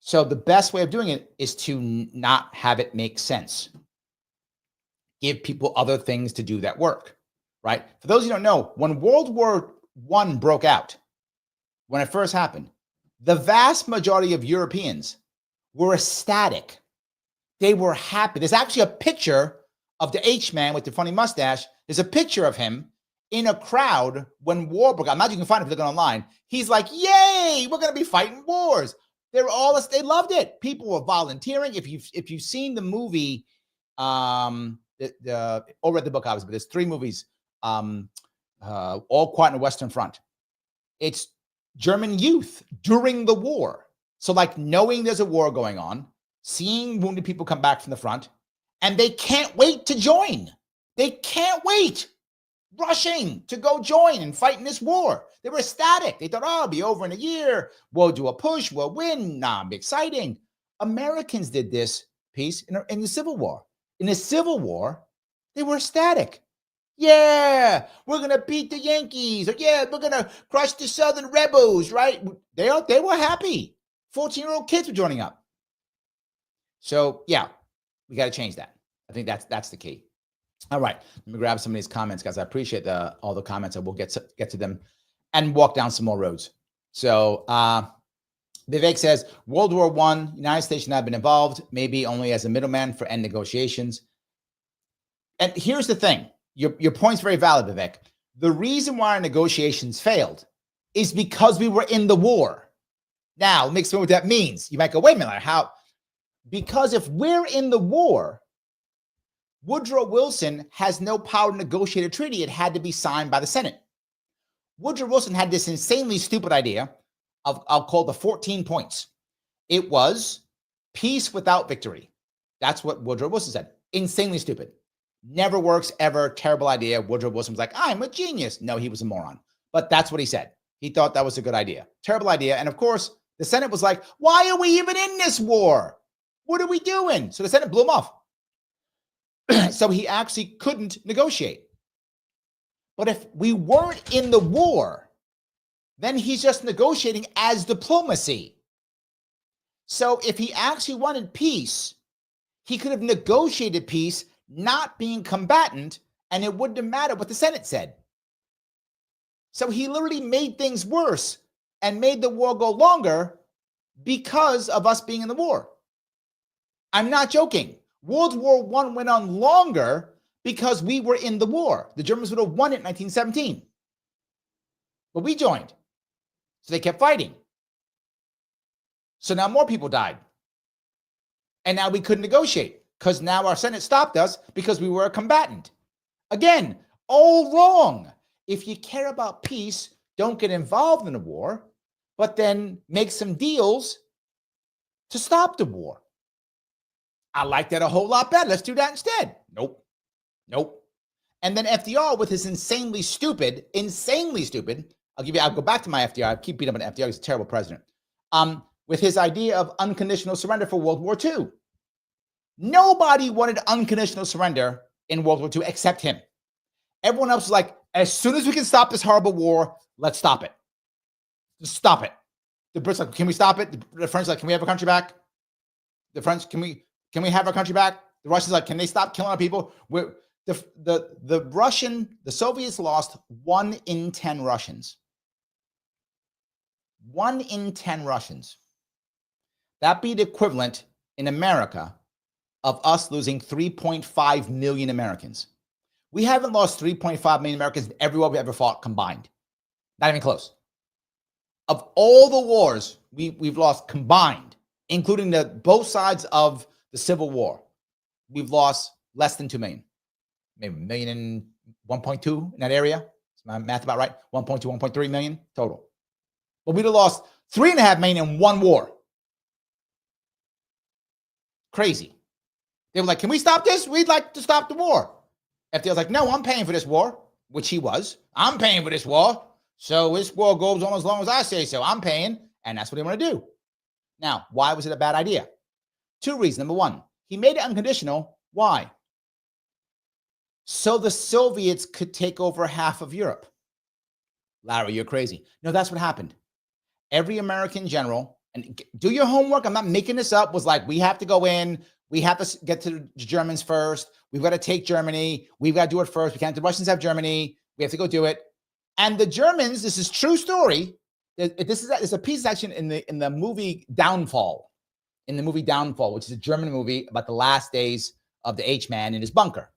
So the best way of doing it is to not have it make sense. Give people other things to do that work, right? For those who don't know, when World War I broke out, when it first happened, the vast majority of Europeans were ecstatic. They were happy. There's actually a picture of the H-man with the funny mustache. There's a picture of him in a crowd when war broke out. I'm not sure you can find it if you're looking online. He's like, yay, we're going to be fighting wars. They loved it. People were volunteering. If you've seen the movie, or read the book, obviously, but there's 3 movies, All Quiet on the Western Front. It's German youth during the war. So like knowing there's a war going on, seeing wounded people come back from the front, and they can't wait to join. They can't wait. Rushing to go join and fight in this war. They were ecstatic. They thought, it'll be over in a year. We'll do a push. We'll win. It'll be exciting. Americans did this piece in the Civil War. In the Civil War, they were ecstatic. Yeah, we're going to beat the Yankees. Or yeah, we're going to crush the Southern rebels, right? They were happy. 14-year-old kids were joining up. So, yeah, we got to change that. I think that's the key. All right, let me grab some of these comments, guys. I appreciate all the comments. I will get to them and walk down some more roads. So Vivek says, World War I, United States should not have been involved, maybe only as a middleman for end negotiations. And here's the thing. Your point's very valid, Vivek. The reason why our negotiations failed is because we were in the war. Now, let me explain what that means. You might go, wait a minute, how? Because if we're in the war, Woodrow Wilson has no power to negotiate a treaty. It had to be signed by the Senate. Woodrow Wilson had this insanely stupid idea I'll call the 14 points. It was peace without victory. That's what Woodrow Wilson said. Insanely stupid. Never works ever. Terrible idea. Woodrow Wilson was like, I'm a genius. No, he was a moron. But that's what he said. He thought that was a good idea. Terrible idea. And of course, the Senate was like, why are we even in this war? What are we doing? So the Senate blew him off. So he actually couldn't negotiate. But if we weren't in the war, then he's just negotiating as diplomacy. So if he actually wanted peace, he could have negotiated peace, not being combatant, and it wouldn't have mattered what the Senate said. So he literally made things worse and made the war go longer because of us being in the war. I'm not joking. World War I went on longer because we were in the war. The Germans would have won it in 1917. But we joined. So they kept fighting. So now more people died. And now we couldn't negotiate because now our Senate stopped us because we were a combatant. Again, all wrong. if you care about peace, don't get involved in the war, but then make some deals to stop the war. I like that a whole lot better. Let's do that instead. Nope. And then FDR with his insanely stupid, I'll go back to my FDR. I keep beating up on FDR. He's a terrible president. With his idea of unconditional surrender for World War II. Nobody wanted unconditional surrender in World War II except him. Everyone else was like, as soon as we can stop this horrible war, let's stop it. Just stop it. The Brits like, can we stop it? The French like, can we have our country back? The French, can we have our country back? The Russians like, can they stop killing our people? The Soviets lost 1 in 10 Russians. 1 in 10 Russians. That'd be the equivalent in America of us losing 3.5 million Americans. We haven't lost 3.5 million Americans in every war we ever fought combined. Not even close. Of all the wars we've lost combined, including both sides of the Civil War, we've lost less than 2 million. Maybe 1 million and 1.2 in that area. Is my math about right? 1.2, 1.3 million total. But we'd have lost 3.5 million in one war. Crazy. They were like, can we stop this? We'd like to stop the war. FDR was like, no, I'm paying for this war, which he was. I'm paying for this war. So this war goes on as long as I say so. I'm paying, and that's what they want to do. Now, why was it a bad idea? 2 reasons. Number 1, he made it unconditional. Why? So the Soviets could take over half of Europe. Larry, you're crazy. No, that's what happened. Every American general, and do your homework, I'm not making this up, was like, we have to go in. We have to get to the Germans first. We've got to take Germany. We've got to do it first. We can't. The Russians have Germany. We have to go do it. And the Germans, this is true story. This is a piece actually in the movie Downfall. In the movie Downfall, which is a German movie about the last days of the H-man in his bunker.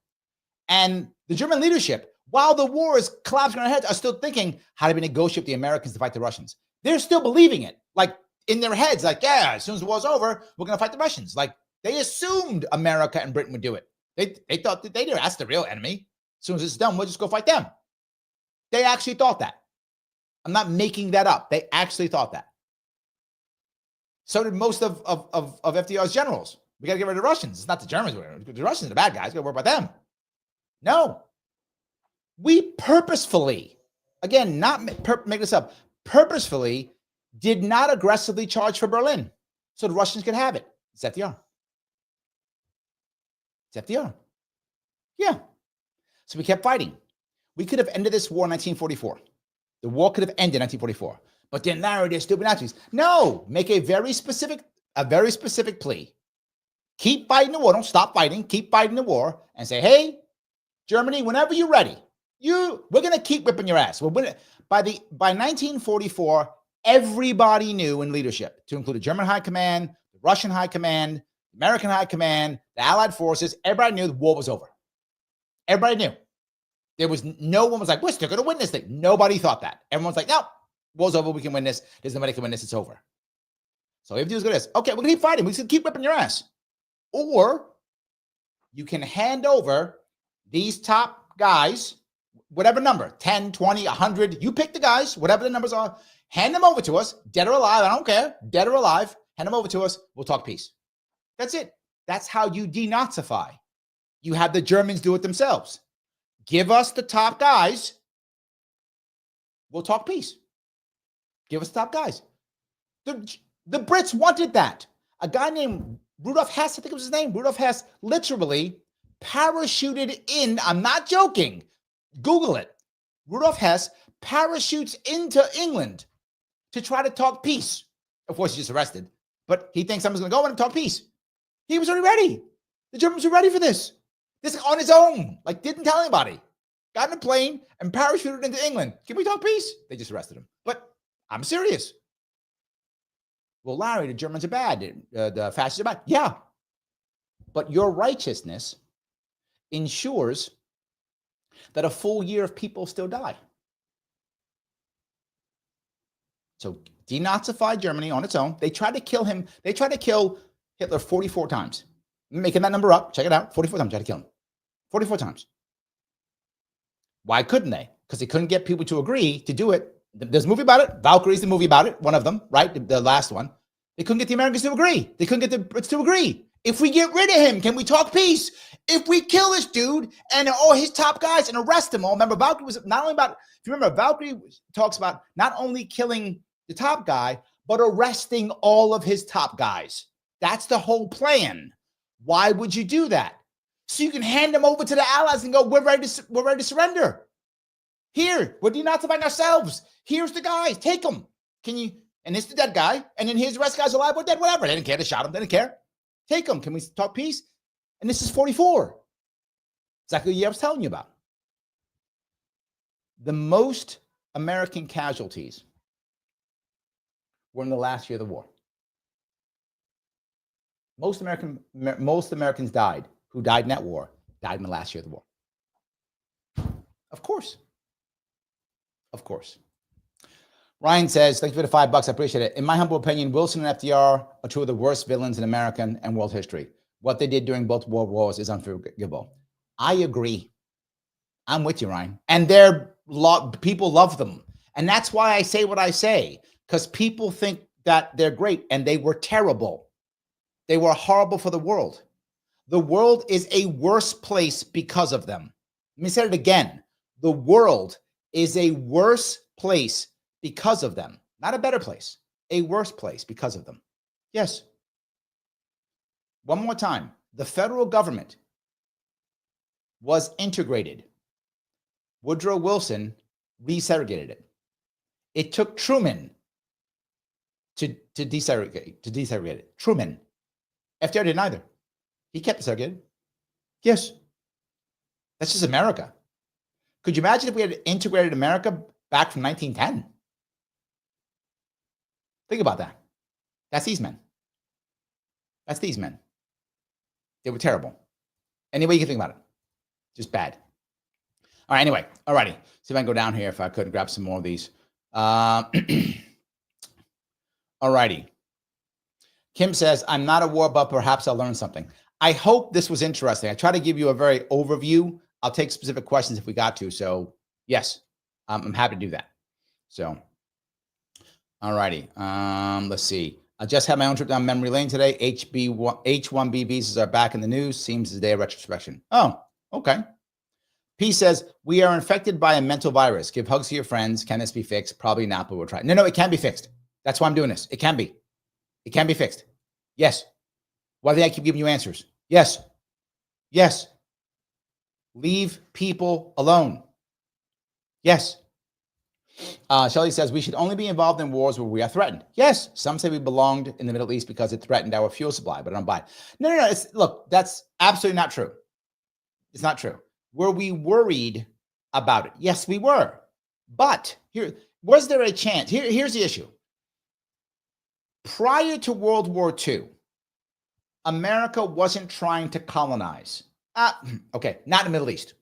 And the German leadership, while the war is collapsing on their heads, are still thinking, how do we negotiate with the Americans to fight the Russians? They're still believing it. Like in their heads, like, yeah, as soon as the war's over, we're going to fight the Russians. Like they assumed America and Britain would do it. They thought that that's the real enemy. As soon as it's done, we'll just go fight them. They actually thought that. I'm not making that up. They actually thought that. So did most of FDR's generals. We got to get rid of the Russians. It's not the Germans. The Russians are the bad guys. We got to worry about them. No. We purposefully, again, not make this up, purposefully did not aggressively charge for Berlin so the Russians could have it. It's FDR. It's FDR. Yeah. So we kept fighting. We could have ended this war in 1944. The war could have ended in 1944. But then Larry, they're stupid Nazis. No, make a very specific plea. Keep fighting the war. Don't stop fighting. Keep fighting the war and say, hey, Germany, whenever you're ready, we're going to keep whipping your ass. By 1944, everybody knew in leadership, to include the German High Command, the Russian High Command, the American High Command, the Allied forces, everybody knew the war was over. Everybody knew. There was no one was like, we're still going to win this thing. Nobody thought that. Everyone's like, no, war's over. We can win this. There's nobody can win this. It's over. So if you do this, okay, we're going to keep fighting. We're going to keep whipping your ass. Or you can hand over these top guys, whatever number, 10, 20, 100, you pick the guys, whatever the numbers are, hand them over to us, dead or alive, I don't care, dead or alive, hand them over to us, we'll talk peace. That's it. That's how you denazify. You have the Germans do it themselves. Give us the top guys, we'll talk peace. Give us the top guys. The Brits wanted that. A guy named Rudolf Hess, I think it was his name, Rudolf Hess, literally parachuted in, I'm not joking, Google it. Rudolf Hess parachutes into England to try to talk peace. Of course, he's just arrested, but he thinks someone's going to go in and talk peace. He was already ready. The Germans were ready for this. This on his own, like didn't tell anybody. Got in a plane and parachuted into England. Can we talk peace? They just arrested him. But I'm serious. Well, Larry, the Germans are bad. The fascists are bad. Yeah. But your righteousness ensures that a full year of people still die. So denazify Germany on its own. They tried to kill him. They tried to kill Hitler 44 times. I'm making that number up. Check it out. 44 times tried to kill him. 44 times. Why couldn't they? because they couldn't get people to agree to do it. There's a movie about it. Valkyrie's the movie about it, one of them, right? The last one. They couldn't get the Americans to agree. They couldn't get the Brits to agree. If we get rid of him, can we talk peace? If we kill this dude and all his top guys and arrest them all, remember, Valkyrie was not only about, if you remember, Valkyrie talks about not only killing the top guy, but arresting all of his top guys. That's the whole plan. Why would you do that? So you can hand them over to the allies and go, we're ready to surrender. Here, we're denazifying ourselves. Here's the guys. Take them. Can you? And it's the dead guy. And then here's the rest of the guys alive or dead, whatever. They didn't care. They shot him. They didn't care. Take them. Can we talk peace? And this is 44. Exactly the year I was telling you about. The most American casualties were in the last year of the war. Most Americans died who died in that war, died in the last year of the war. Of course. Of course. Ryan says, thank you for the $5. I appreciate it. In my humble opinion, Wilson and FDR are two of the worst villains in American and world history. What they did during both world wars is unforgivable. I agree. I'm with you, Ryan. And people love them. And that's why I say what I say, because people think that they're great, and they were terrible. They were horrible for the world. The world is a worse place because of them. Let me say it again. The world is a worse place because of them. Not a better place. A worse place because of them. Yes. One more time. The federal government was integrated. Woodrow Wilson resegregated it. It took Truman to desegregate it. Truman. FDR didn't either. He kept it segregated. Yes. That's just America. Could you imagine if we had integrated America back from 1910? Think about that. That's these men. That's these men. They were terrible. Any way you can think about it. Just bad. All right, anyway. All righty. See if I can go down here if I could grab some more of these. All righty. Kim says, I'm not a war buff. Perhaps I'll learn something. I hope this was interesting. I try to give you a very overview. I'll take specific questions if we got to. So, yes, I'm happy to do that. So, all righty. Let's see. I just had my own trip down memory lane today. H-1B visas are back in the news. Seems the day of retrospection. Oh, okay. P says, we are infected by a mental virus. Give hugs to your friends. Can this be fixed? Probably not, but we'll try. No, it can be fixed. That's why I'm doing this. It can be. It can be fixed. Yes. Why do I keep giving you answers? Yes. Yes. Leave people alone. Yes. Shelley says, we should only be involved in wars where we are threatened. Yes. Some say we belonged in the Middle East because it threatened our fuel supply, but I don't buy it. No. Look, that's absolutely not true. It's not true. Were we worried about it? Yes, we were. But was there a chance? Here's the issue. Prior to World War II, America wasn't trying to colonize. Okay, not in the Middle East.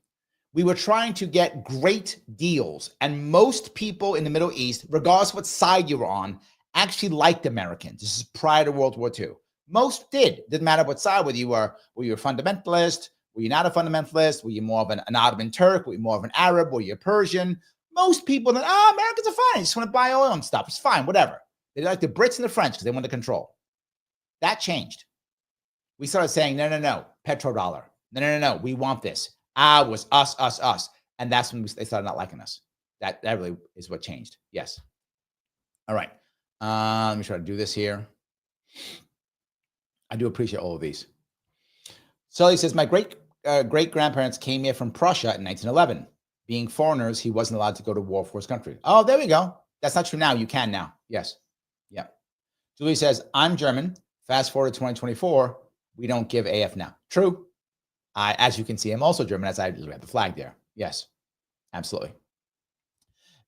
We were trying to get great deals. And most people in the Middle East, regardless of what side you were on, actually liked Americans. This is prior to World War II. Most did. Didn't matter what side, whether you were a fundamentalist, were you not a fundamentalist, were you more of an Ottoman Turk, were you more of an Arab, were you a Persian? Most people, Americans are fine. They just want to buy oil and stuff. It's fine, whatever. They like the Brits and the French because they wanted to control. That changed. We started saying, no, petrodollar. No, we want this. It was us. And that's when they started not liking us. That really is what changed. Yes. All right. Let me try to do this here. I do appreciate all of these. Sully says, my great-grandparents came here from Prussia in 1911. Being foreigners, he wasn't allowed to go to war for his country. Oh, there we go. That's not true now. You can now. Yes. Yeah. Julie says, I'm German. Fast forward to 2024. We don't give AF now. True. As you can see, I'm also German, as I have the flag there. Yes, absolutely.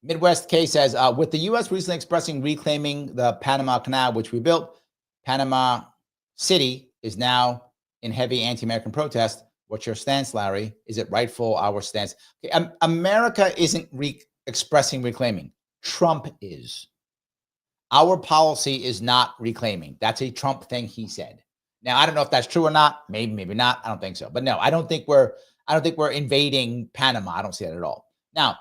Midwest K says, with the U.S. recently expressing reclaiming the Panama Canal, which we built, Panama City is now in heavy anti-American protest. What's your stance, Larry? Is it rightful, our stance? Okay, America isn't expressing reclaiming. Trump is. Our policy is not reclaiming. That's a Trump thing he said. Now, I don't know if that's true or not. Maybe not. I don't think so. But no, I don't think we're invading Panama. I don't see that at all. Now,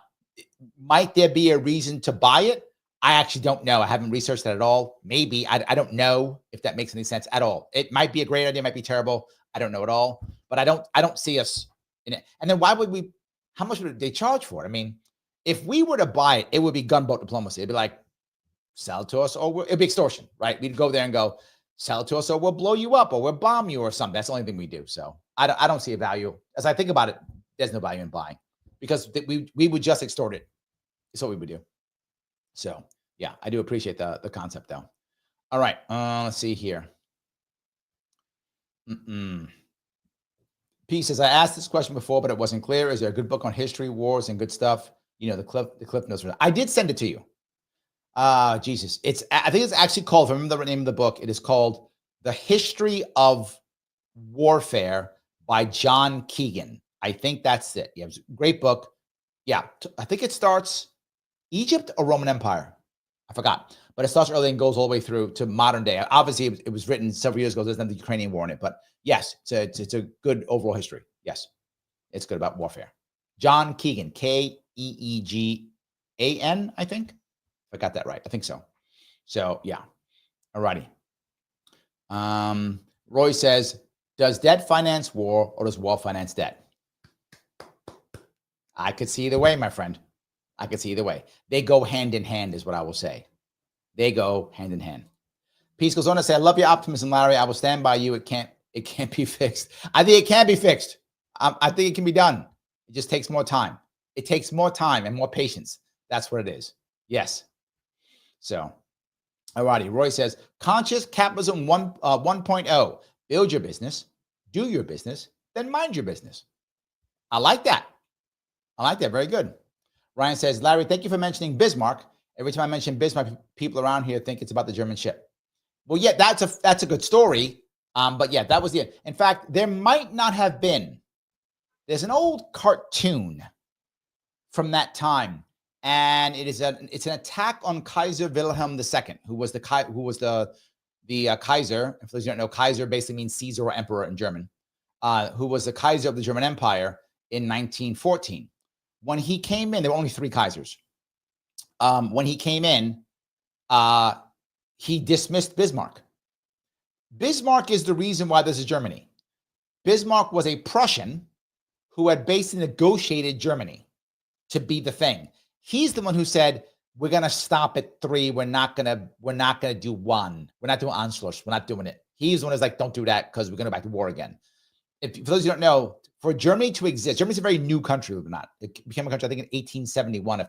Might there be a reason to buy it? I actually don't know. I haven't researched that at all. Maybe. I don't know if that makes any sense at all. It might be a great idea, it might be terrible. I don't know at all. But I don't see us in it. And then why would we, how much would they charge for it? I mean, if we were to buy it, it would be gunboat diplomacy. It'd be like, sell it to us, or it'd be extortion, right? We'd go there and go, sell it to us, or we'll blow you up, or we'll bomb you, or something. That's the only thing we do. So I don't see a value. As I think about it, there's no value in buying, because we would just extort it. That's what we would do. So yeah, I do appreciate the concept though. All right, let's see here. P says, I asked this question before, but it wasn't clear. Is there a good book on history, wars, and good stuff? You know, the cliff notes. I did send it to you. Jesus. I think it's actually called, if I remember the name of the book, it is called The History of Warfare by John Keegan. I think that's it. Yeah, it's a great book. Yeah, I think it starts Egypt or Roman Empire. I forgot, but it starts early and goes all the way through to modern day. Obviously, it was written several years ago. There's not the Ukrainian war in it, but yes, it's a good overall history. Yes, it's good about warfare. John Keegan, Keegan, I think. If I got that right. I think so. So yeah. All righty. Roy says, does debt finance war, or does war finance debt? I could see either way, my friend. I could see either way. They go hand in hand, is what I will say. They go hand in hand. Peace goes on to say, I love your optimism, Larry. I will stand by you. It can't be fixed. I think it can be fixed. I think it can be done. It just takes more time. It takes more time and more patience. That's what it is. Yes. So, all righty. Roy says, conscious capitalism 1.0. Build your business, do your business, then mind your business. I like that. I like that. Very good. Ryan says, Larry, thank you for mentioning Bismarck. Every time I mention Bismarck, people around here think it's about the German ship. Well, yeah, that's a good story. But yeah, that was the, in fact, there might not have been. There's an old cartoon from that time. And it's an attack on Kaiser Wilhelm II, who was the Kaiser. And for those who don't know, Kaiser basically means Caesar or emperor in German. Who was the Kaiser of the German Empire in 1914. When he came in, there were only 3 Kaisers. When he came in, he dismissed Bismarck. Bismarck is the reason why this is Germany. Bismarck was a Prussian who had basically negotiated Germany to be the thing. He's the one who said, we're going to stop at 3. We're not going to do 1. We're not doing Anschluss. We're not doing it. He's the one who's like, don't do that because we're going to go back to war again. For those who don't know, for Germany to exist, Germany's a very new country, believe it or not. It became a country, I think, in 1871, if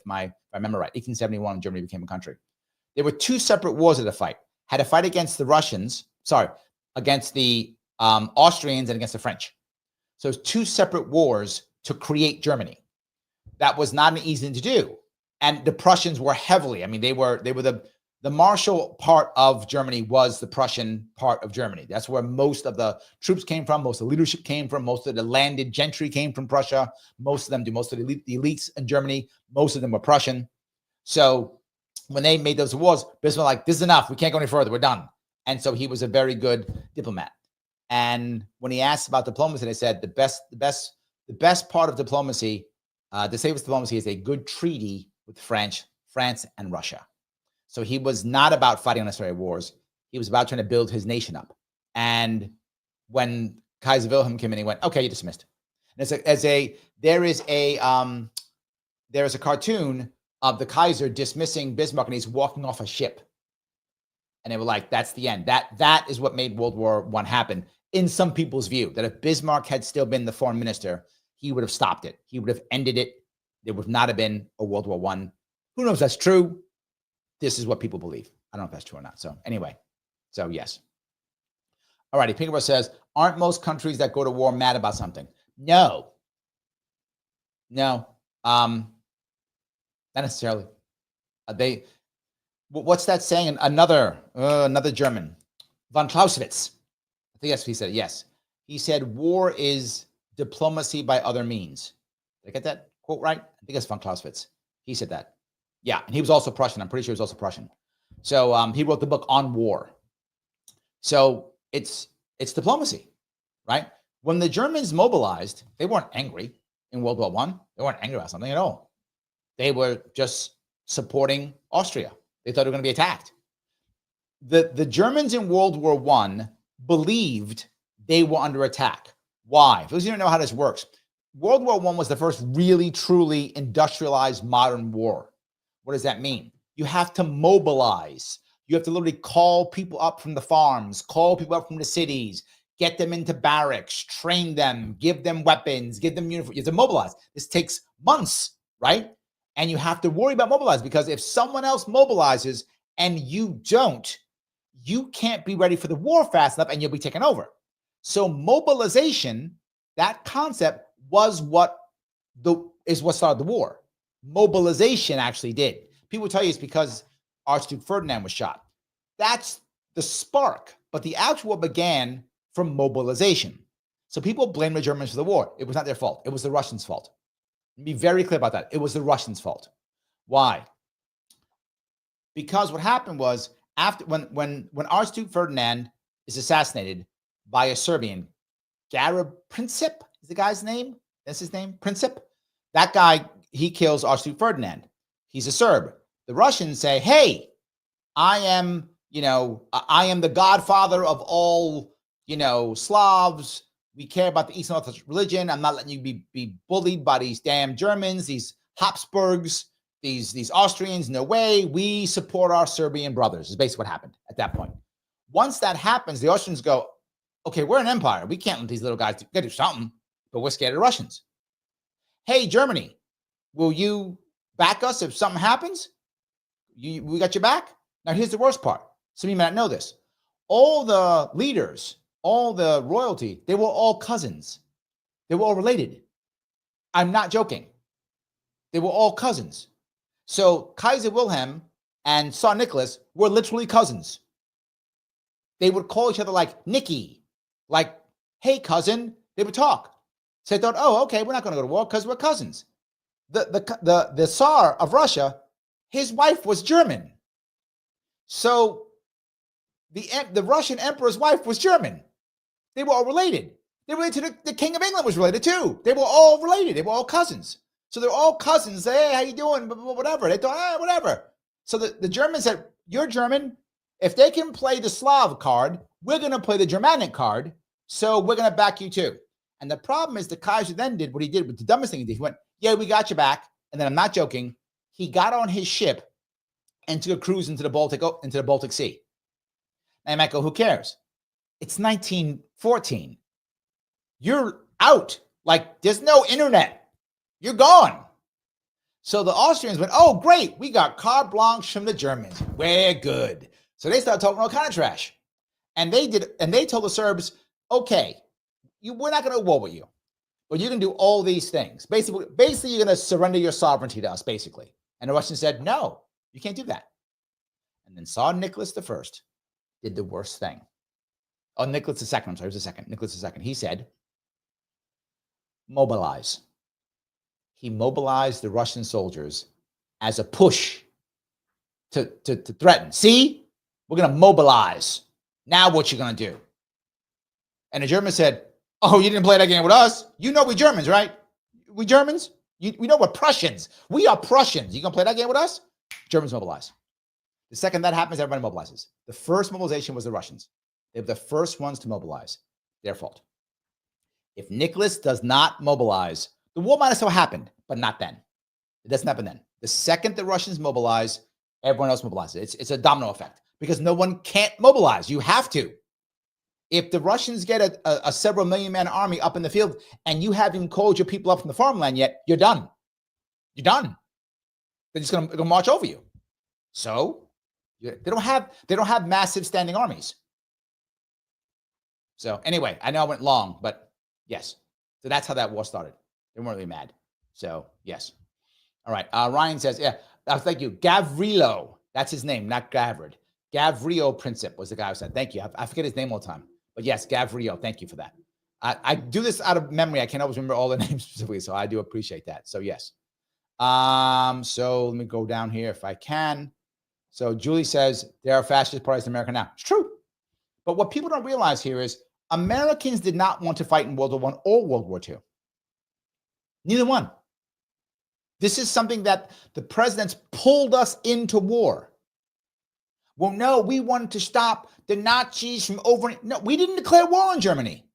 I remember right. 1871, Germany became a country. There were 2 separate wars at a fight. Had a fight against the against the Austrians and against the French. So it's 2 separate wars to create Germany. That was not an easy thing to do. And the Prussians were heavily, I mean, they were the Marshall part of Germany was the Prussian part of Germany. That's where most of the troops came from, most of the leadership came from, most of the landed gentry came from Prussia. Most of the elites in Germany, most of them were Prussian. So when they made those wars, Bismarck was like, this is enough. We can't go any further. We're done. And so he was a very good diplomat. And when he asked about diplomacy, they said the best part of diplomacy, the safest diplomacy, is a good treaty with France and Russia. So he was not about fighting unnecessary wars. He was about trying to build his nation up. And when Kaiser Wilhelm came in, he went, okay, you're dismissed. And there is a cartoon of the Kaiser dismissing Bismarck, and he's walking off a ship. And they were like, that's the end. That is what made World War I happen, in some people's view, that if Bismarck had still been the foreign minister, he would have stopped it. He would have ended it. There would not have been a World War I. Who knows if that's true? This is what people believe. I don't know if that's true or not. So anyway, so yes. All righty. Pinkerberg says, aren't most countries that go to war mad about something? No. Not necessarily. What's that saying? Another German, von Clausewitz. I think that's what he said. Yes. He said, war is diplomacy by other means. Did I get that quote right? I think that's von Clausewitz. He said that. Yeah. And he was also Prussian. I'm pretty sure he was also Prussian. So he wrote the book on war. So it's diplomacy, right? When the Germans mobilized, they weren't angry in World War I. They weren't angry about something at all. They were just supporting Austria. They thought they were going to be attacked. The Germans in World War I believed they were under attack. Why? For those of you who don't know how this works, World War I was the first really, truly industrialized modern war. What does that mean? You have to mobilize. You have to literally call people up from the farms, call people up from the cities, get them into barracks, train them, give them weapons, give them uniforms. You have to mobilize. This takes months, right? And you have to worry about mobilizing, because if someone else mobilizes and you don't, you can't be ready for the war fast enough and you'll be taken over. So mobilization, that concept was what started the war. Mobilization actually did. People tell you it's because Archduke Ferdinand was shot. That's the spark, but the actual war began from mobilization. So people blame the Germans for the war. It was not their fault. It was the Russians' fault. Be very clear about that. It was the Russians' fault. Why? Because what happened was, after when Archduke Ferdinand is assassinated by a Serbian, Garib Princip is the guy's name. That's his name, Princip. That guy, he kills Archduke Ferdinand. He's a Serb. The Russians say, "Hey, I am the godfather of all, Slavs. We care about the Eastern Orthodox religion. I'm not letting you be bullied by these damn Germans, these Habsburgs, these Austrians. No way. We support our Serbian brothers," is basically what happened at that point. Once that happens, the Austrians go, "Okay, we're an empire. We can't let these little guys do something, but we're scared of the Russians. Hey, Germany, will you back us if something happens? We got your back." Now, here's the worst part. Some of you may not know this. All the leaders, all the royalty, they were all cousins. They were all related. I'm not joking. They were all cousins. So Kaiser Wilhelm and Tsar Nicholas were literally cousins. They would call each other like Nicky, like, "Hey, cousin." They would talk. So they thought, "Oh, okay, we're not going to go to war because we're cousins." The Tsar of Russia, his wife was German. So the Russian emperor's wife was German. They were all related. They were related to the King of England was related too. They were all related. They were all cousins. So they're all cousins. Hey, how you doing? Whatever. They thought, whatever. So the Germans said, "You're German. If they can play the Slav card, we're going to play the Germanic card. So we're going to back you too." And the problem is the Kaiser then did what he did, with the dumbest thing he did. He went, "Yeah, we got your back." And then, I'm not joking, he got on his ship and took a cruise into the Baltic Sea. And I might go, who cares? It's 1914. You're out. Like, there's no internet. You're gone. So the Austrians went, "Oh, great. We got carte blanche from the Germans. We're good." So they started talking all kind of trash. And they told the Serbs, "Okay, we're not going to war with you, but you can do all these things. Basically, you're going to surrender your sovereignty to us, basically." And the Russians said, "No, you can't do that." And then Tsar Nicholas I did the worst thing. Oh, Nicholas II, I'm sorry, it was the second. Nicholas II. He said, "Mobilize." He mobilized the Russian soldiers as a push to threaten. "See, we're going to mobilize. Now what you going to do?" And the Germans said, "Oh, you didn't play that game with us. You know we Germans, right? We Germans? We know we're Prussians. We are Prussians. You going to play that game with us?" Germans mobilize. The second that happens, everybody mobilizes. The first mobilization was the Russians. They were the first ones to mobilize. Their fault. If Nicholas does not mobilize, the war might have still happened, but not then. It doesn't happen then. The second the Russians mobilize, everyone else mobilizes. It's a domino effect, because no one can't mobilize. You have to. If the Russians get a several million man army up in the field and you haven't even called your people up from the farmland yet, you're done. You're done. They're just going to march over you. So they don't have massive standing armies. So anyway, I know I went long, but yes. So that's how that war started. They weren't really mad. So yes. All right. Ryan says, yeah, thank you. Gavrilo. That's his name, not Gavrid. Gavrilo Princip was the guy who said, thank you. I forget his name all the time. But yes, Gavrilo, thank you for that. I do this out of memory. I can't always remember all the names specifically, so I do appreciate that. So yes. So let me go down here if I can. So Julie says, there are fascist parties in America now. It's true. But what people don't realize here is Americans did not want to fight in World War I or World War II. Neither one. This is something that the presidents pulled us into war. Well, no, we wanted to stop the Nazis from over. No, we didn't declare war on Germany.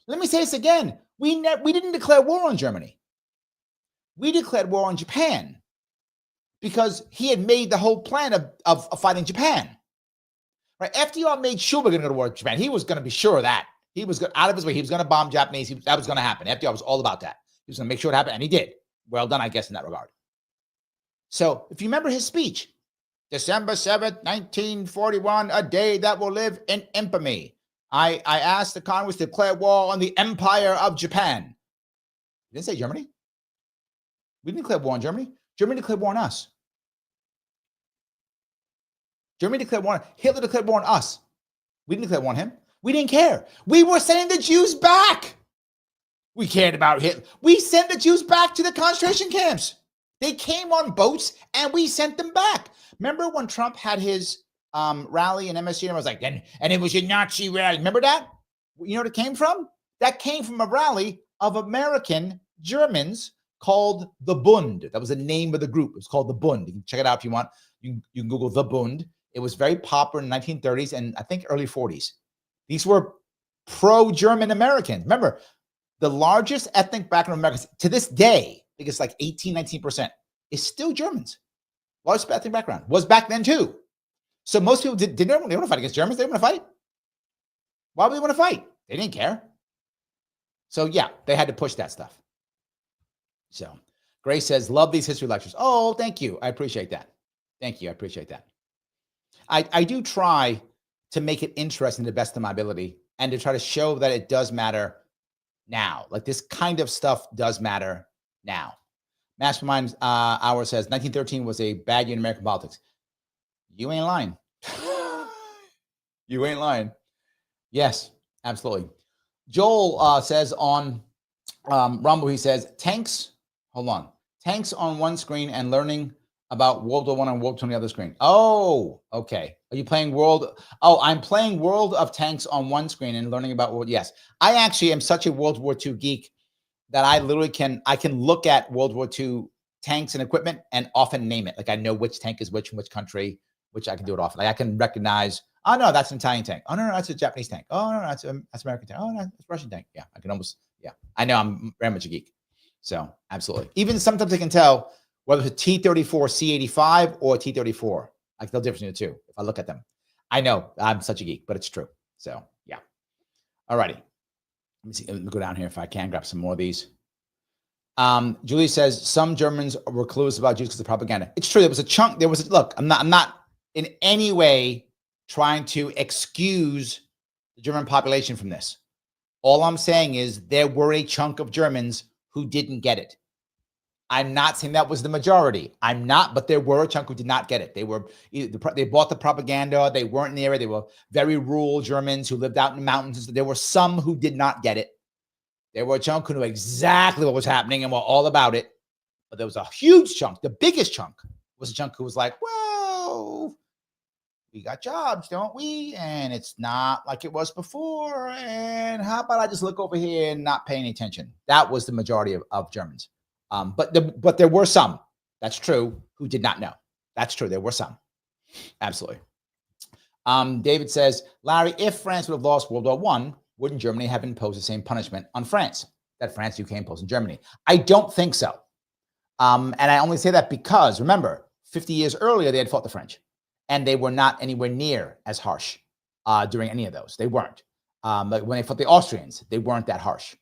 Let me say this again. We didn't declare war on Germany. We declared war on Japan because he had made the whole plan of fighting Japan. Right? FDR made sure we're going to go to war with Japan. He was going to be sure of that. He was out of his way. He was going to bomb Japanese. That was going to happen. FDR was all about that. He was going to make sure it happened, and he did. Well done, I guess, in that regard. So if you remember his speech, December 7th, 1941, a day that will live in infamy. I asked the Congress to declare war on the Empire of Japan. He didn't say Germany. We didn't declare war on Germany. Germany declared war on us. Germany declared war on Hitler declared war on us. We didn't declare war on him. We didn't care. We were sending the Jews back. We cared about Hitler. We sent the Jews back to the concentration camps. They came on boats and we sent them back. Remember when Trump had his rally in MSG and I was like, and it was your Nazi rally. Remember that? You know what it came from? That came from a rally of American Germans called the Bund. That was the name of the group. It was called the Bund. You can check it out if you want. You can Google the Bund. It was very popular in the 1930s and I think early 40s. These were pro-German Americans. Remember, the largest ethnic background of Americans to this day, I think it's like 19% is still Germans. Largest ethnic background. Was back then too. So most people didn't want to fight against Germans. They didn't want to fight. Why would they want to fight? They didn't care. So yeah, they had to push that stuff. So Grace says, love these history lectures. Oh, thank you. I appreciate that. Thank you. I appreciate that. I do try to make it interesting to the best of my ability and to try to show that it does matter now. Like this kind of stuff does matter now. Mastermind Hour says 1913 was a bad year in American politics. You ain't lying. You ain't lying. Yes, absolutely. Joel says on Rumble, he says, tanks on one screen and learning about World War I and World War II on the other screen. Oh, okay. Are you playing World? Oh, I'm playing World of Tanks on one screen and learning about World. Yes. I actually am such a World War II geek that I literally can look at World War II tanks and equipment and often name it. Like I know which tank is which in which country, which I can do it often. Like I can recognize, oh no, that's an Italian tank. Oh no, that's a Japanese tank. Oh no, that's American tank. Oh no, that's a Russian tank. Yeah, I can almost, yeah. I know I'm very much a geek. So absolutely. Even sometimes I can tell whether it's a T-34 C-85 or a T-34. I can tell the difference between the two if I look at them. I know I'm such a geek, but it's true. So yeah. All righty. Let me see. Let me go down here if I can grab some more of these. Julie says some Germans were clueless about Jews because of propaganda. It's true. There was a chunk. Look, I'm not in any way trying to excuse the German population from this. All I'm saying is there were a chunk of Germans who didn't get it. I'm not saying that was the majority. I'm not, but there were a chunk who did not get it. They bought the propaganda. They weren't in the area. They were very rural Germans who lived out in the mountains. There were some who did not get it. There were a chunk who knew exactly what was happening and were all about it. But there was a huge chunk. The biggest chunk was a chunk who was like, well, we got jobs, don't we? And it's not like it was before. And how about I just look over here and not pay any attention? That was the majority of Germans. But there were some, that's true, who did not know. That's true. There were some. Absolutely. David says, Larry, if France would have lost World War I, wouldn't Germany have imposed the same punishment on France that France, UK imposed on Germany? I don't think so. And I only say that because, remember, 50 years earlier, they had fought the French. And they were not anywhere near as harsh during any of those. They weren't. Like when they fought the Austrians, they weren't that harsh.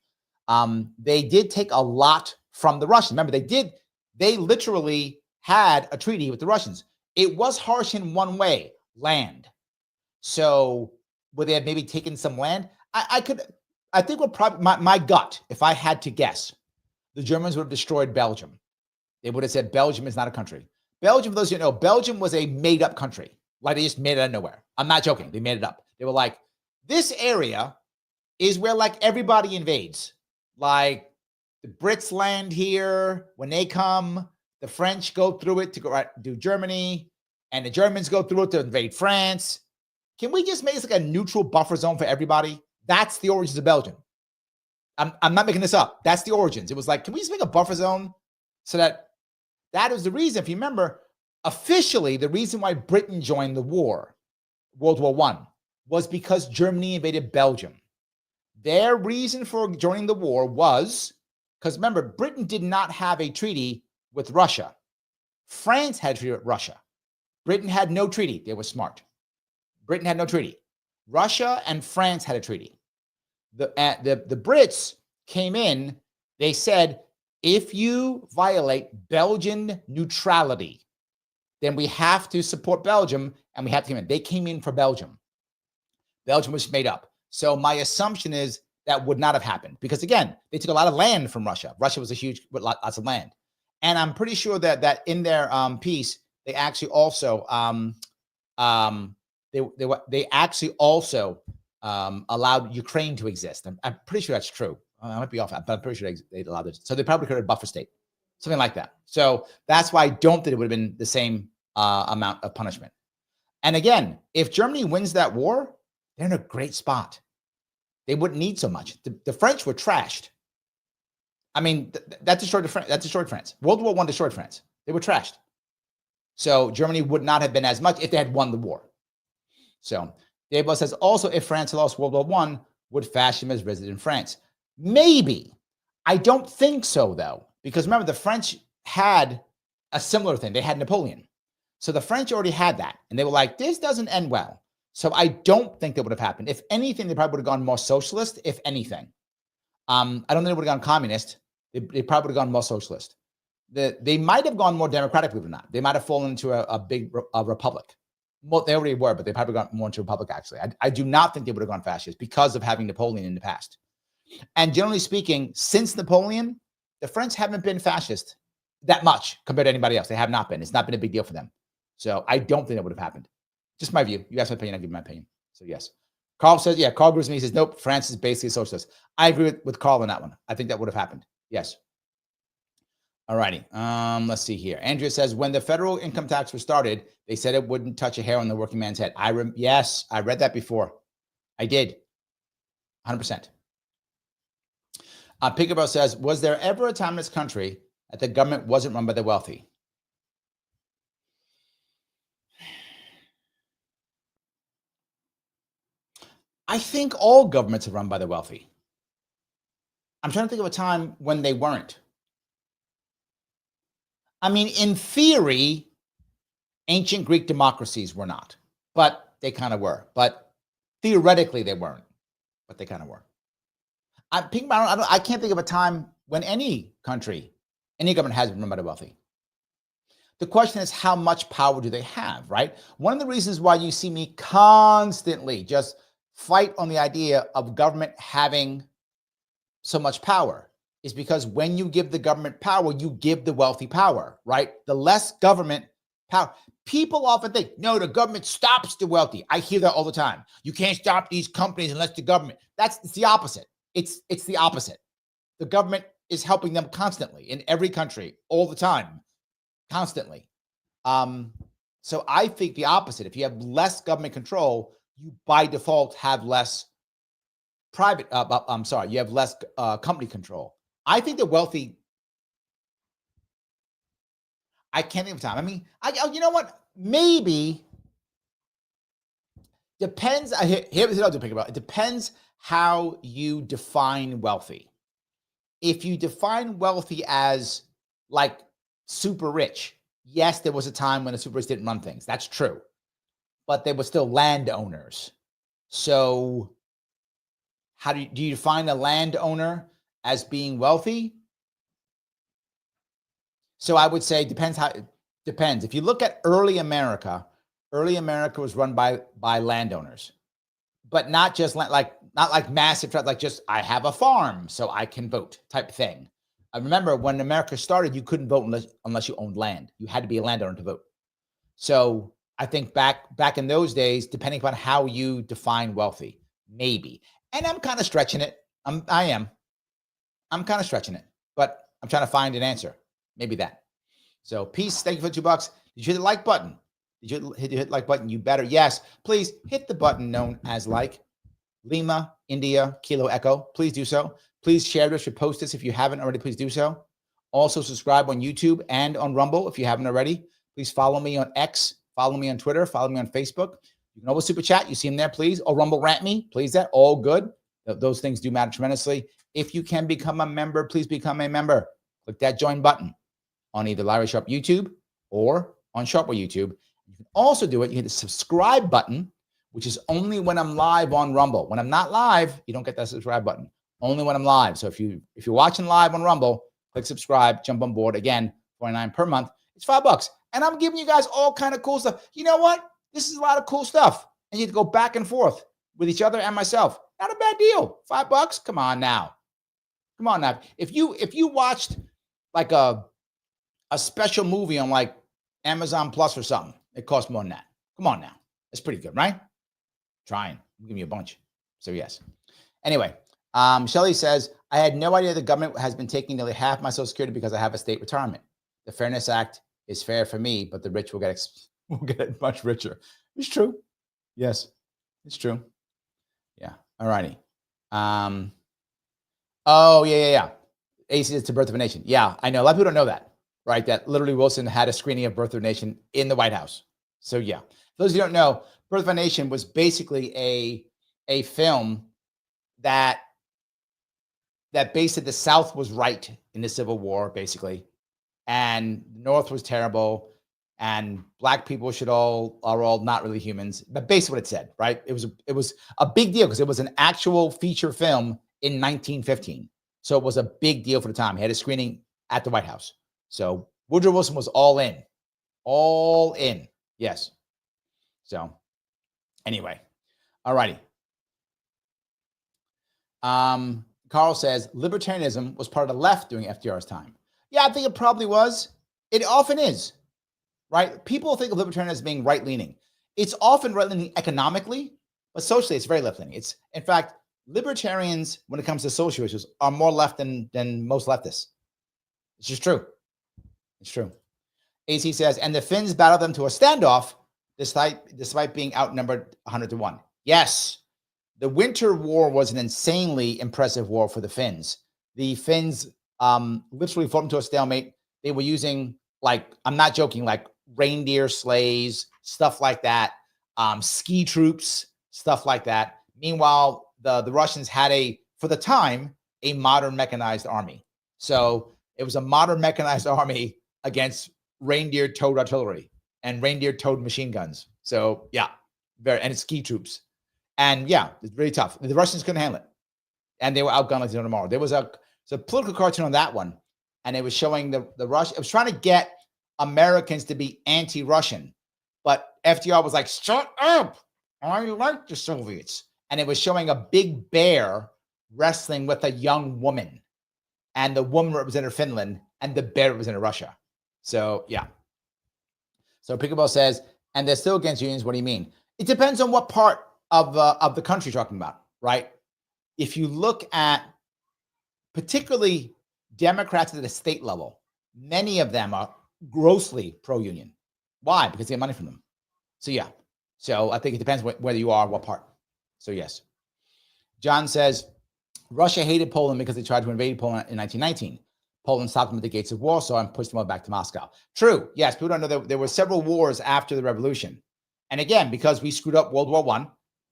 They did take a lot from the Russians. Remember, they literally had a treaty with the Russians. It was harsh in one way, land. So would they have maybe taken some land? I think what probably my gut, if I had to guess, the Germans would have destroyed Belgium. They would have said Belgium is not a country. Belgium, for those of you who know, Belgium was a made-up country. Like they just made it out of nowhere. I'm not joking. They made it up. They were like, this area is where like everybody invades. Like the Brits land here. When they come, the French go through it to go do Germany, and the Germans go through it to invade France. Can we just make this like a neutral buffer zone for everybody? That's the origins of Belgium. I'm not making this up. That's the origins. It was like, can we just make a buffer zone so that That is the reason, if you remember, officially, the reason why Britain joined the war, World War I, was because Germany invaded Belgium. Their reason for joining the war was, because remember, Britain did not have a treaty with Russia. France had a treaty with Russia. Britain had no treaty. They were smart. Britain had no treaty. Russia and France had a treaty. The Brits came in. They said, if you violate Belgian neutrality, then we have to support Belgium and we have to come in. They came in for Belgium. Belgium was made up. So my assumption is that would not have happened because, again, they took a lot of land from Russia. Russia was a huge, with lots of land. And I'm pretty sure that in their piece, they actually also they actually also allowed Ukraine to exist. I'm pretty sure that's true. I might be off, but I'm pretty sure they allowed it. So they probably created a buffer state, something like that. So that's why I don't think it would have been the same amount of punishment. And again, if Germany wins that war, they're in a great spot. They wouldn't need so much. The French were trashed. I mean, that destroyed France. World War I destroyed France. They were trashed. So Germany would not have been as much if they had won the war. So Dave says, also, if France had lost World War I, would fascism have risen in France? Maybe. I don't think so, though, because remember, the French had a similar thing. They had Napoleon. So the French already had that. And they were like, this doesn't end well. So I don't think that would have happened. If anything, they probably would have gone more socialist, if anything. I don't think they would have gone communist. They probably would have gone more socialist. They might have gone more democratic, believe it or not. They might have fallen into a big republic. Well, they already were, but they probably got more into a republic, actually. I do not think they would have gone fascist because of having Napoleon in the past. And generally speaking, since Napoleon, the French haven't been fascist that much compared to anybody else. They have not been. It's not been a big deal for them. So I don't think that would have happened. Just my view. You asked my opinion, I give my opinion. So yes. Carl says, yeah, Carl agrees with me. He says, nope, France is basically a socialist. I agree with Carl on that one. I think that would have happened. Yes. All righty. Let's see here. Andrea says, when the federal income tax was started, they said it wouldn't touch a hair on the working man's head. Yes, I read that before. I did. 100%. Pickabell says, was there ever a time in this country that the government wasn't run by the wealthy? I think all governments are run by the wealthy. I'm trying to think of a time when they weren't. I mean, in theory, ancient Greek democracies were not, but they kind of were. But theoretically, they weren't, but they kind of were. I can't think of a time when any country, any government has been run by the wealthy. The question is, how much power do they have, right? One of the reasons why you see me constantly just fight on the idea of government having so much power is because when you give the government power, you give the wealthy power, right? The less government power. People often think, no, the government stops the wealthy. I hear that all the time. You can't stop these companies unless the government. It's the opposite. It's the opposite. The government is helping them constantly in every country, all the time, constantly. So I think the opposite. If you have less government control, you by default have less private. You have less company control. I think the wealthy. I can't think of time. I mean, you know what? Maybe depends. Here's what I'll do. Pick about. It depends how you define wealthy. If you define wealthy as like super rich, yes, there was a time when the super rich didn't run things. That's true, but they were still landowners. So, how do you define a landowner as being wealthy? So I would say depends. If you look at early America was run by landowners, but not just not like massive, like just I have a farm so I can vote type thing. I remember when America started, you couldn't vote unless you owned land. You had to be a landowner to vote. So I think back in those days, depending upon how you define wealthy, maybe. And I'm kind of stretching it. I'm kind of stretching it, but I'm trying to find an answer. Maybe that. So peace. Thank you for $2. Did you hit the like button? Did you hit the like button? You better. Yes. Please hit the button known as like. Lima, India, Kilo, Echo. Please do so. Please share this or post this if you haven't already. Please do so. Also, subscribe on YouTube and on Rumble if you haven't already. Please follow me on X, follow me on Twitter, follow me on Facebook. You can always super chat. You see them there, please. Or Rumble rant me, please. That all good. Those things do matter tremendously. If you can become a member, please become a member. Click that join button on either Larry Sharpe YouTube or on Sharpe YouTube. You can also do it. You hit the subscribe button, which is only when I'm live on Rumble. When I'm not live, you don't get that subscribe button. Only when I'm live. So if you're watching live on Rumble, click subscribe, jump on board. Again, $49 per month. It's $5. And I'm giving you guys all kind of cool stuff. You know what? This is a lot of cool stuff. And you have to go back and forth with each other and myself. Not a bad deal. $5? Come on now. Come on now. If you watched like a special movie on like Amazon Plus or something, it costs more than that. Come on now. That's pretty good, right? Trying. I'm giving you a bunch. So yes. Anyway, Shelly says, I had no idea the government has been taking nearly half my Social Security because I have a state retirement. The Fairness Act is fair for me, but the rich will get much richer. It's true. Yes, it's true. Yeah. All righty. Oh, yeah. AC is to Birth of a Nation. Yeah, I know. A lot of people don't know that, right? That literally Wilson had a screening of Birth of a Nation in the White House. So yeah, for those who don't know, Birth of a Nation was basically a film that basically the South was right in the Civil War, basically, and the North was terrible, and black people are all not really humans. But basically, what it said, right? It was a big deal because it was an actual feature film in 1915. So it was a big deal for the time. He had a screening at the White House. So Woodrow Wilson was all in. Yes. So anyway, all righty. Carl says libertarianism was part of the left during FDR's time. Yeah, I think it probably was. It often is, right? People think of libertarianism as being right-leaning. It's often right-leaning economically, but socially it's very left-leaning. It's, in fact, libertarians, when it comes to social issues, are more left than most leftists. It's just true. It's true. AC says, and the Finns battled them to a standoff despite being outnumbered 100-1. Yes. The Winter War was an insanely impressive war for the Finns. The Finns literally fought them to a stalemate. They were using, like, I'm not joking, like reindeer sleighs, stuff like that, ski troops, stuff like that. Meanwhile, the Russians had for the time, a modern mechanized army. So it was a modern mechanized army against reindeer-towed artillery and reindeer-towed machine guns. So yeah, and it's ski troops. And yeah, it's really tough. The Russians couldn't handle it. And they were outgunned like tomorrow. There was a political cartoon on that one. And it was showing the Russian. It was trying to get Americans to be anti-Russian. But FDR was like, shut up. I like the Soviets. And it was showing a big bear wrestling with a young woman. And the woman represented Finland and the bear represented Russia. So yeah. So Pickleball says, and they're still against unions. What do you mean? It depends on what part of the country you're talking about, right? If you look at particularly Democrats at the state level, many of them are grossly pro-union. Why? Because they get money from them. So yeah. So I think it depends whether you are, what part. So yes. John says, Russia hated Poland because they tried to invade Poland in 1919. Poland stopped them at the gates of Warsaw and pushed them all back to Moscow. True. Yes, people don't know that there were several wars after the revolution. And again, because we screwed up World War I,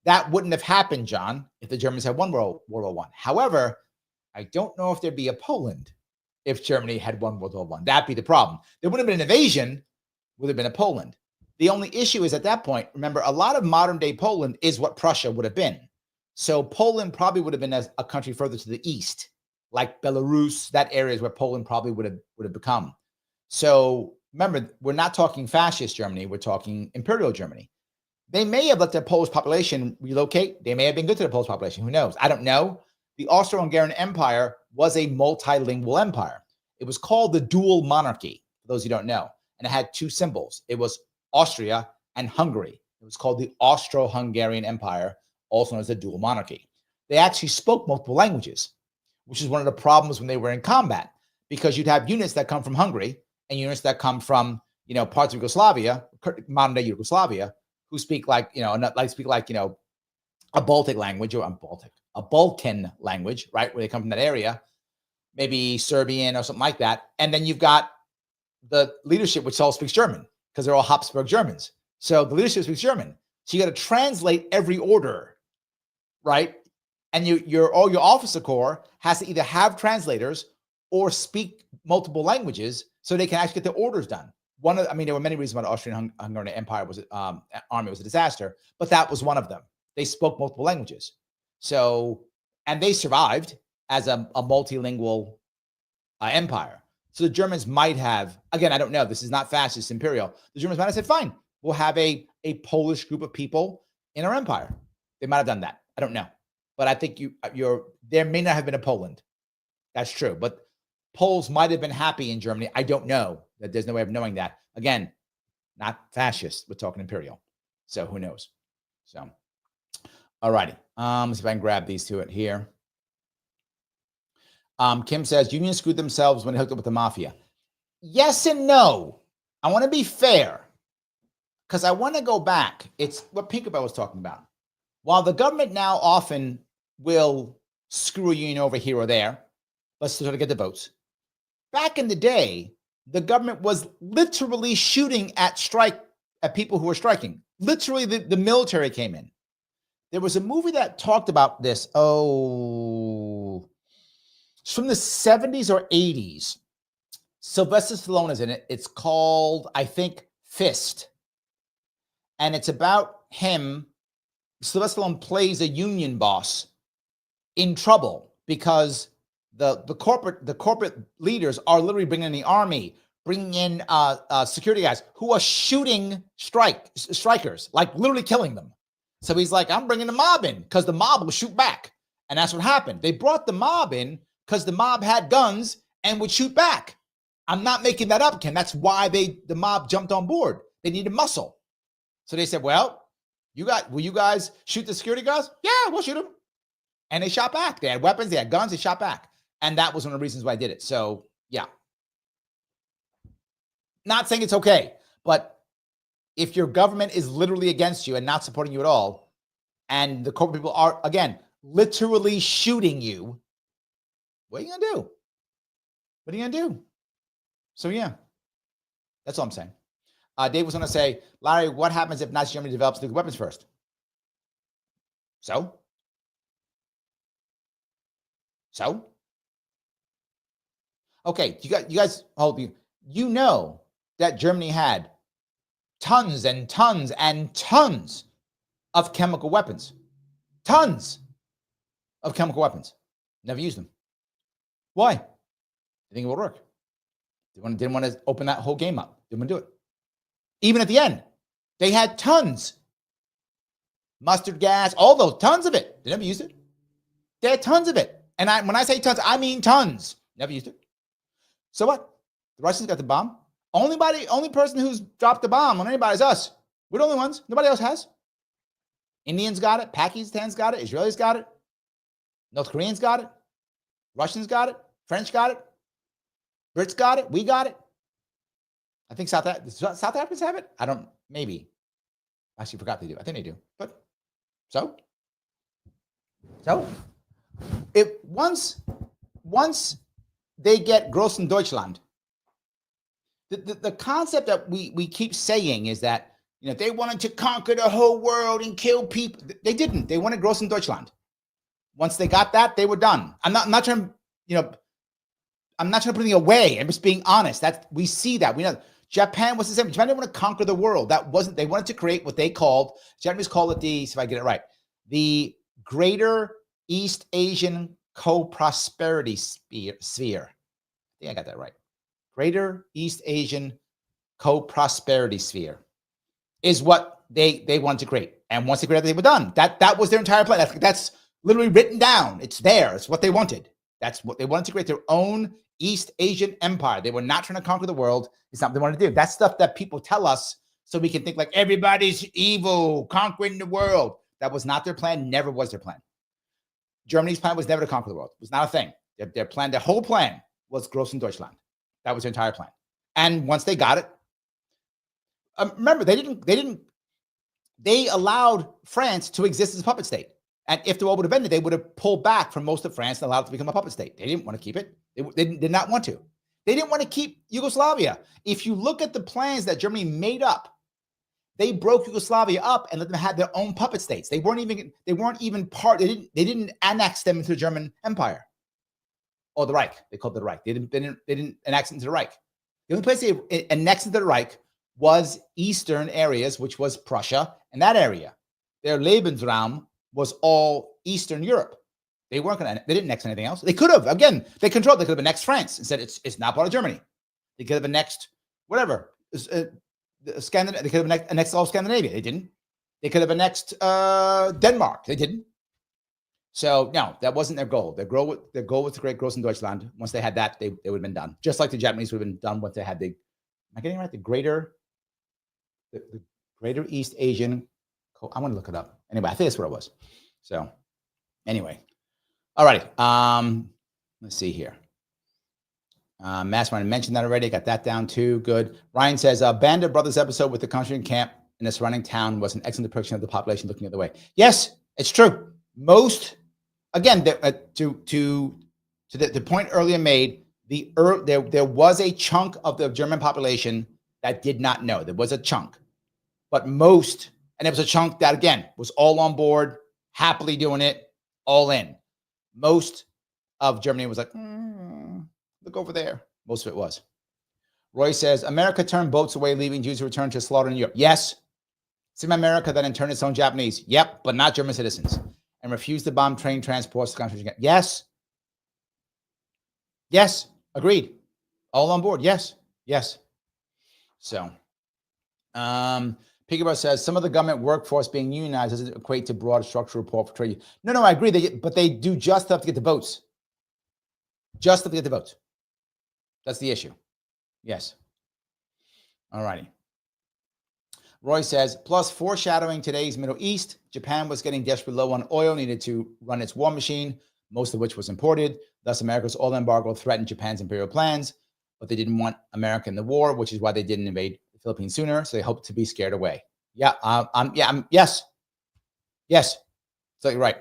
that wouldn't have happened, John, if the Germans had won World War I. However, I don't know if there'd be a Poland if Germany had won World War I. That'd be the problem. There wouldn't have been an invasion, would have been a Poland. The only issue is at that point, remember, a lot of modern day Poland is what Prussia would have been. So Poland probably would have been a country further to the east, like Belarus. That area is where Poland probably would have become. So remember, we're not talking fascist Germany. We're talking Imperial Germany. They may have let the Polish population relocate. They may have been good to the Polish population. Who knows? I don't know. The Austro-Hungarian Empire was a multilingual empire. It was called the dual monarchy, for those who don't know. And it had two symbols. It was Austria and Hungary. It was called the Austro-Hungarian Empire, also known as the dual monarchy. They actually spoke multiple languages, which is one of the problems when they were in combat, because you'd have units that come from Hungary and units that come from, parts of Yugoslavia, modern day Yugoslavia, who speak a Baltic language, or a Balkan language, right? Where they come from that area. maybe Serbian or something like that. And then you've got the leadership, which all speaks German because they're all Habsburg Germans. So the leadership speaks German. So you got to translate every order, right? And all your officer corps has to either have translators or speak multiple languages so they can actually get the orders done. There were many reasons why the Austrian-Hungarian Empire army was a disaster, but that was one of them. They spoke multiple languages. So, and they survived as a multilingual empire. So the Germans might have, again, I don't know, this is not fascist imperial. The Germans might have said, fine, we'll have a Polish group of people in our empire. They might have done that. I don't know. But I think there may not have been a Poland. That's true. But Poles might have been happy in Germany. I don't know. There's no way of knowing that. Again, not fascist. We're talking imperial. So who knows? So, all righty. Let's see if I can grab these two here. Kim says, unions screwed themselves when they hooked up with the mafia. Yes and no. I want to be fair because I want to go back. It's what Pinkerbell was talking about. While the government now often will screw a union over here or there, let's sort of get the votes. Back in the day, the government was literally shooting at people who were striking. Literally, the military came in. There was a movie that talked about this. It's from the 70s or 80s. Sylvester Stallone is in it. It's called, I think, Fist. And it's about him. Sylvester Stallone plays a union boss in trouble because the corporate leaders are literally bringing in the army, bringing in security guys who are shooting strikers, like literally killing them. So he's like, I'm bringing the mob in because the mob will shoot back. And that's what happened. They brought the mob in because the mob had guns and would shoot back. I'm not making that up, Ken. That's why the mob jumped on board. They needed muscle. So they said, well, will you guys shoot the security guards? Yeah, we'll shoot them. And they shot back. They had weapons, they had guns, they shot back. And that was one of the reasons why I did it. So, yeah. Not saying it's okay, but if your government is literally against you and not supporting you at all, and the corporate people are, again, literally shooting you, what are you going to do? What are you going to do? So, yeah, that's all I'm saying. Dave was going to say, Larry, what happens if Nazi Germany develops nuclear weapons first? So? Okay, you guys, you know that Germany had tons and tons and tons of chemical weapons. Tons of chemical weapons. Never used them. Why? They think it would work. They didn't want to open that whole game up. Didn't want to do it. Even at the end, they had tons. Mustard gas, all those, tons of it. They never used it. They had tons of it. And when I say tons, I mean tons. Never used it. So what? The Russians got the bomb. Only person who's dropped the bomb on anybody is us. We're the only ones. Nobody else has. Indians got it. Pakistan's got it. Israelis got it. North Koreans got it. Russians got it. French got it. Brits got it. We got it. I think South Africans have it. Maybe. Actually, forgot they do. I think they do. But so if once they get Großen Deutschland, the concept that we keep saying is that, they wanted to conquer the whole world and kill people. They didn't. They wanted Großen Deutschland. Once they got that, they were done. I'm not trying to, I'm not trying to put anything away. I'm just being honest. We see that. We know Japan was the same. Japan didn't want to conquer the world. They wanted to create what they called, Japanese call it if I get it right, the Greater East Asian Co-Prosperity Sphere. I think I got that right. Greater East Asian Co-Prosperity Sphere is what they wanted to create. And once they created it, they were done. That was their entire plan. That's literally written down. It's there. It's what they wanted. That's what they wanted to create, their own East Asian empire. They were not trying to conquer the world. It's not what they wanted to do. That's stuff that people tell us so we can think like everybody's evil, conquering the world. That was not their plan. Never was their plan. Germany's plan was never to conquer the world. It was not a thing. Their plan, their whole plan was Großen Deutschland. That was their entire plan. And once they got it, remember, they allowed France to exist as a puppet state. And if the war would have ended, they would have pulled back from most of France and allowed it to become a puppet state. They didn't want to keep it. They did not want to. They didn't want to keep Yugoslavia. If you look at the plans that Germany made up, they broke Yugoslavia up and let them have their own puppet states. They weren't even part. They didn't annex them into the German Empire or the Reich. They called it the Reich. They didn't annex it into the Reich. The only place they annexed into the Reich was eastern areas, which was Prussia and that area. Their Lebensraum was all Eastern Europe. They didn't annex anything else. They could have. Again, they could have annexed France and said it's not part of Germany. They could have annexed whatever. Scandinavia. They could have annexed all Scandinavia. They didn't. They could have annexed Denmark. They didn't. So no, that wasn't their goal. Their goal was to create Großen Deutschland. Once they had that, they would have been done. Just like the Japanese would have been done once they had am I getting it right? The Greater East Asian. I want to look it up. Anyway, I think that's what it was. So anyway. All right. Let's see here. Mastermind, I mentioned that already. Got that down too. Good. Ryan says, Band of Brothers episode with the concentration camp in the surrounding town was an excellent depiction of the population looking the other way. Yes, it's true. Most, again, to the point earlier made, there was a chunk of the German population that did not know. There was a chunk. But most, and it was a chunk that, again, was all on board, happily doing it, all in. Most of Germany was like, look over there. Most of it was. Roy says, America turned boats away, leaving Jews who returned to slaughter in Europe. Yes. Same America that interned its own Japanese. Yep, but not German citizens. And refused to bomb train transports to countries again. Yes. Yes. Agreed. All on board. Yes. Yes. So, Piggyback says, some of the government workforce being unionized doesn't equate to broad structural support for trade. No, I agree. But they do just enough to get the votes. Just enough to get the votes. That's the issue. Yes. All righty. Roy says, plus foreshadowing today's Middle East, Japan was getting desperately low on oil, needed to run its war machine, most of which was imported. Thus, America's oil embargo threatened Japan's imperial plans, but they didn't want America in the war, which is why they didn't invade the Philippines sooner. So they hoped to be scared away. Yes. Yes. So you're right.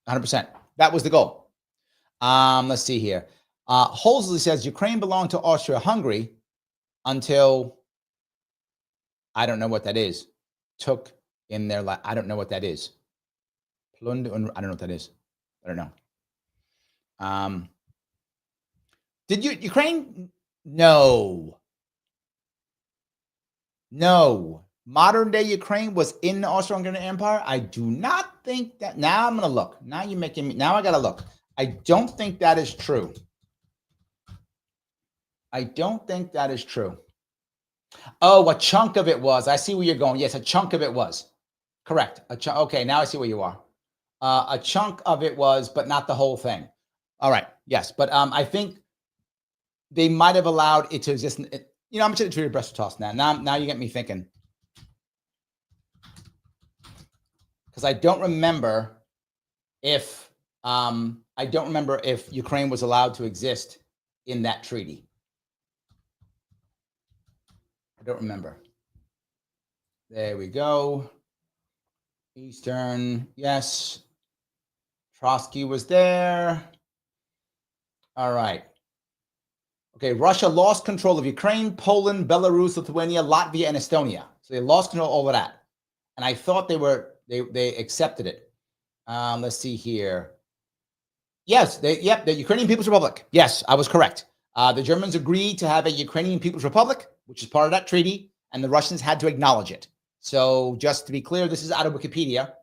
100%. That was the goal. Let's see here. Holsley says Ukraine belonged to Austria-Hungary until, I don't know what that is. Took in their I don't know what that is. I don't know what that is. I don't know. Did Ukraine? No. Modern day Ukraine was in the Austro-Hungarian Empire. I do not think that. Now I'm going to look. Now you're making me. Now I got to look. I don't think that is true. I don't think that is true. Oh, a chunk of it was. I see where you're going. Yes, a chunk of it was. Correct. Okay, now I see where you are. A chunk of it was, but not the whole thing. All right. Yes, but I think they might have allowed it to exist. I'm going to treat a breast toss now. Now you get me thinking. Because I don't remember if Ukraine was allowed to exist in that treaty. I don't remember. There we go. Eastern, yes. Trotsky was there. All right. Okay, Russia lost control of Ukraine, Poland, Belarus, Lithuania, Latvia, and Estonia. So they lost control of all of that. And I thought they accepted it. Let's see here. Yes, the Ukrainian People's Republic. Yes, I was correct. The Germans agreed to have a Ukrainian People's Republic, which is part of that treaty, and the Russians had to acknowledge it. So just to be clear, this is out of Wikipedia.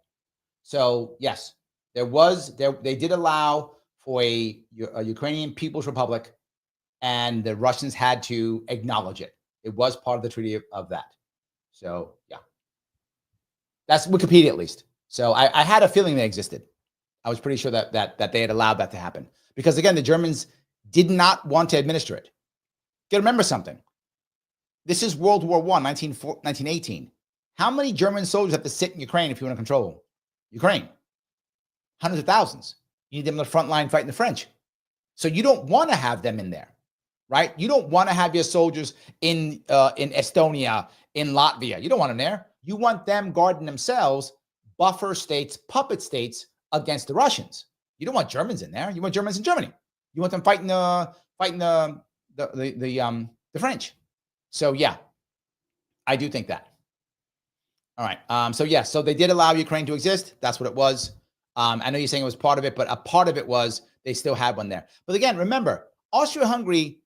So yes, they did allow for a Ukrainian People's Republic, and the Russians had to acknowledge it. It was part of the treaty of that. So yeah, that's Wikipedia at least. So I had a feeling they existed. I was pretty sure that they had allowed that to happen because again, the Germans did not want to administer it. You got to remember something. This is World War I, 1918. How many German soldiers have to sit in Ukraine if you want to control Ukraine? Hundreds of thousands. You need them on the front line fighting the French. So you don't want to have them in there, right? You don't want to have your soldiers in Estonia, in Latvia. You don't want them there. You want them guarding themselves, buffer states, puppet states against the Russians. You don't want Germans in there. You want Germans in Germany. You want them fighting the French. So yeah, I do think that. All right. So yes, so they did allow Ukraine to exist. That's what it was. I know you're saying it was part of it, but a part of it was they still had one there. But again, remember, Austria-Hungary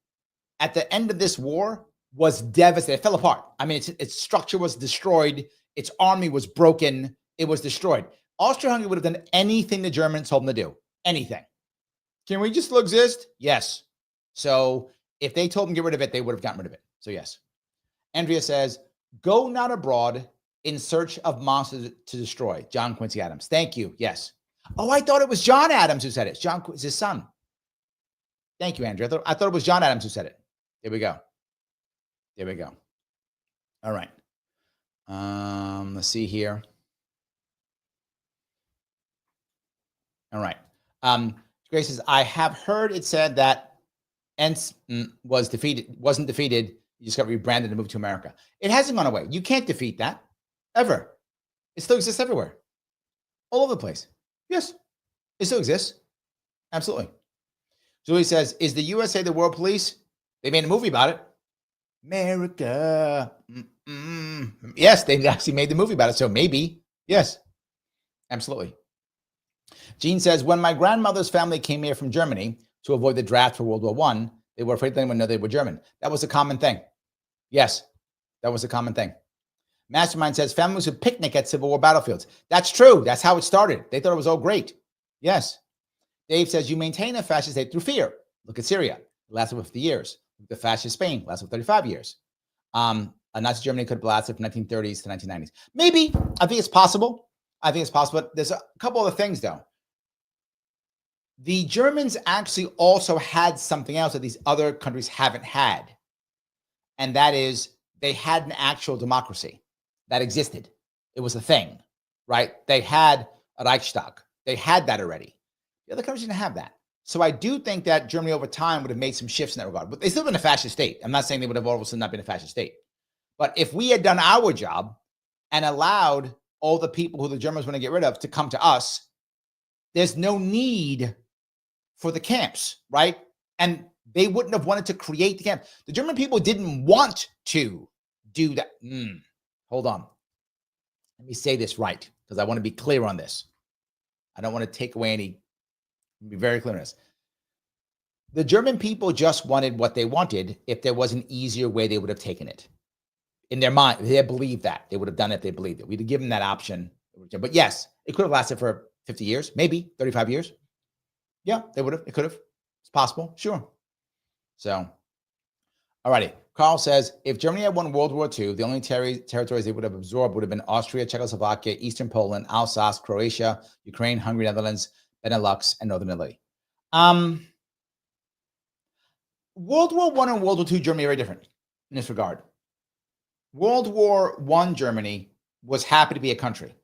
at the end of this war was devastated. It fell apart. I mean, its structure was destroyed. Its army was broken. It was destroyed. Austria-Hungary would have done anything the Germans told them to do. Anything. Can we just still exist? Yes. So if they told them to get rid of it, they would have gotten rid of it. So yes. Andrea says, go not abroad in search of monsters to destroy. John Quincy Adams. Thank you. Yes. Oh, I thought it was John Adams who said it. John is his son. Thank you, Andrea. I thought it was John Adams who said it. There we go. There we go. All right. Let's see here. All right. Grace says, I have heard it said that Ents wasn't defeated. You just got rebranded and moved to America. It hasn't gone away. You can't defeat that ever. It still exists everywhere, all over the place. Yes, it still exists. Absolutely. Julie says, is the USA the world police? They made a movie about it. America. Yes, they actually made the movie about it. So maybe. Yes, absolutely. Jean says, when my grandmother's family came here from Germany to avoid the draft for World War I, they were afraid that anyone would know they were German. That was a common thing. Yes, that was a common thing. Mastermind says, families would picnic at Civil War battlefields. That's true. That's how it started. They thought it was all great. Yes. Dave says, you maintain a fascist state through fear. Look at Syria. It lasted for 50 years. The fascist Spain lasted for 35 years. Nazi Germany could have lasted from 1930s to 1990s. Maybe. I think it's possible. But there's a couple other things, though. The Germans actually also had something else that these other countries haven't had. And that is they had an actual democracy that existed. It was a thing, right? They had a Reichstag. They had that already. The other countries didn't have that. So I do think that Germany over time would have made some shifts in that regard. But they still been a fascist state. I'm not saying they would have all of a sudden not been a fascist state. But if we had done our job and allowed all the people who the Germans want to get rid of to come to us, there's no need for the camps, right? And they wouldn't have wanted to create the camp. The German people didn't want to do that. Hold on. Let me say this right, because I want to be clear on this. I don't want to take away any, be very clear on this. The German people just wanted what they wanted. If there was an easier way, they would have taken it. In their mind, they believed that. They would have done it if they believed it. We'd have given that option. But yes, it could have lasted for 50 years, maybe 35 years. Yeah, they would have. It could have. It's possible. Sure. So, all righty. Carl says, if Germany had won World War II, the only territories they would have absorbed would have been Austria, Czechoslovakia, Eastern Poland, Alsace, Croatia, Ukraine, Hungary, Netherlands, Benelux, and Northern Italy. World War I and World War II Germany are very different in this regard. World War I Germany was happy to be a country,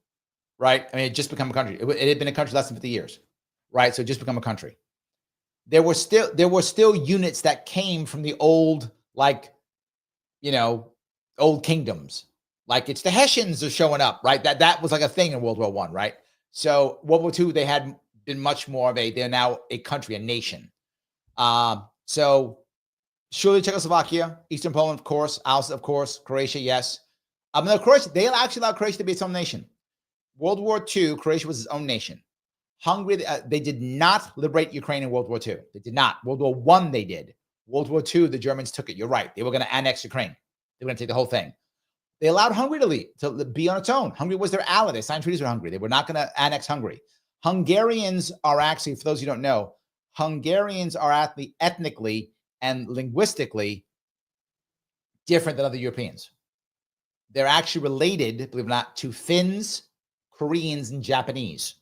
right? I mean, it just become a country. It had been a country less than 50 years, right? So it just become a country. There were still units that came from the old, old kingdoms. Like it's the Hessians are showing up, right? That was like a thing in World War I, right? So World War II, they had been much more of they're now a country, a nation. So surely Czechoslovakia, Eastern Poland, of course, Alsace, of course, Croatia, yes. Croatia, they actually allowed Croatia to be its own nation. World War II, Croatia was its own nation. Hungary, they did not liberate Ukraine in World War II. They did not. World War I, they did. World War II, the Germans took it. You're right. They were going to annex Ukraine. They were going to take the whole thing. They allowed Hungary to be on its own. Hungary was their ally. They signed treaties with Hungary. They were not going to annex Hungary. Hungarians are actually, for those who don't know, Hungarians are actually ethnically and linguistically different than other Europeans. They're actually related, believe it or not, to Finns, Koreans, and Japanese.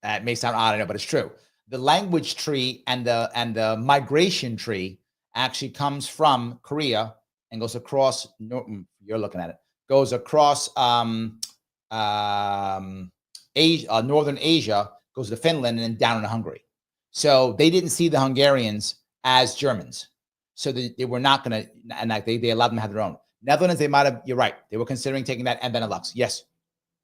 It may sound odd, I know, but it's true. The language tree and the migration tree actually comes from Korea and goes across. You're looking at it. Goes across Asia, Northern Asia, goes to Finland, and then down into Hungary. So they didn't see the Hungarians as Germans. So they were not going to, and they allowed them to have their own. Netherlands, they might have, you're right. They were considering taking that, and Benelux. Yes,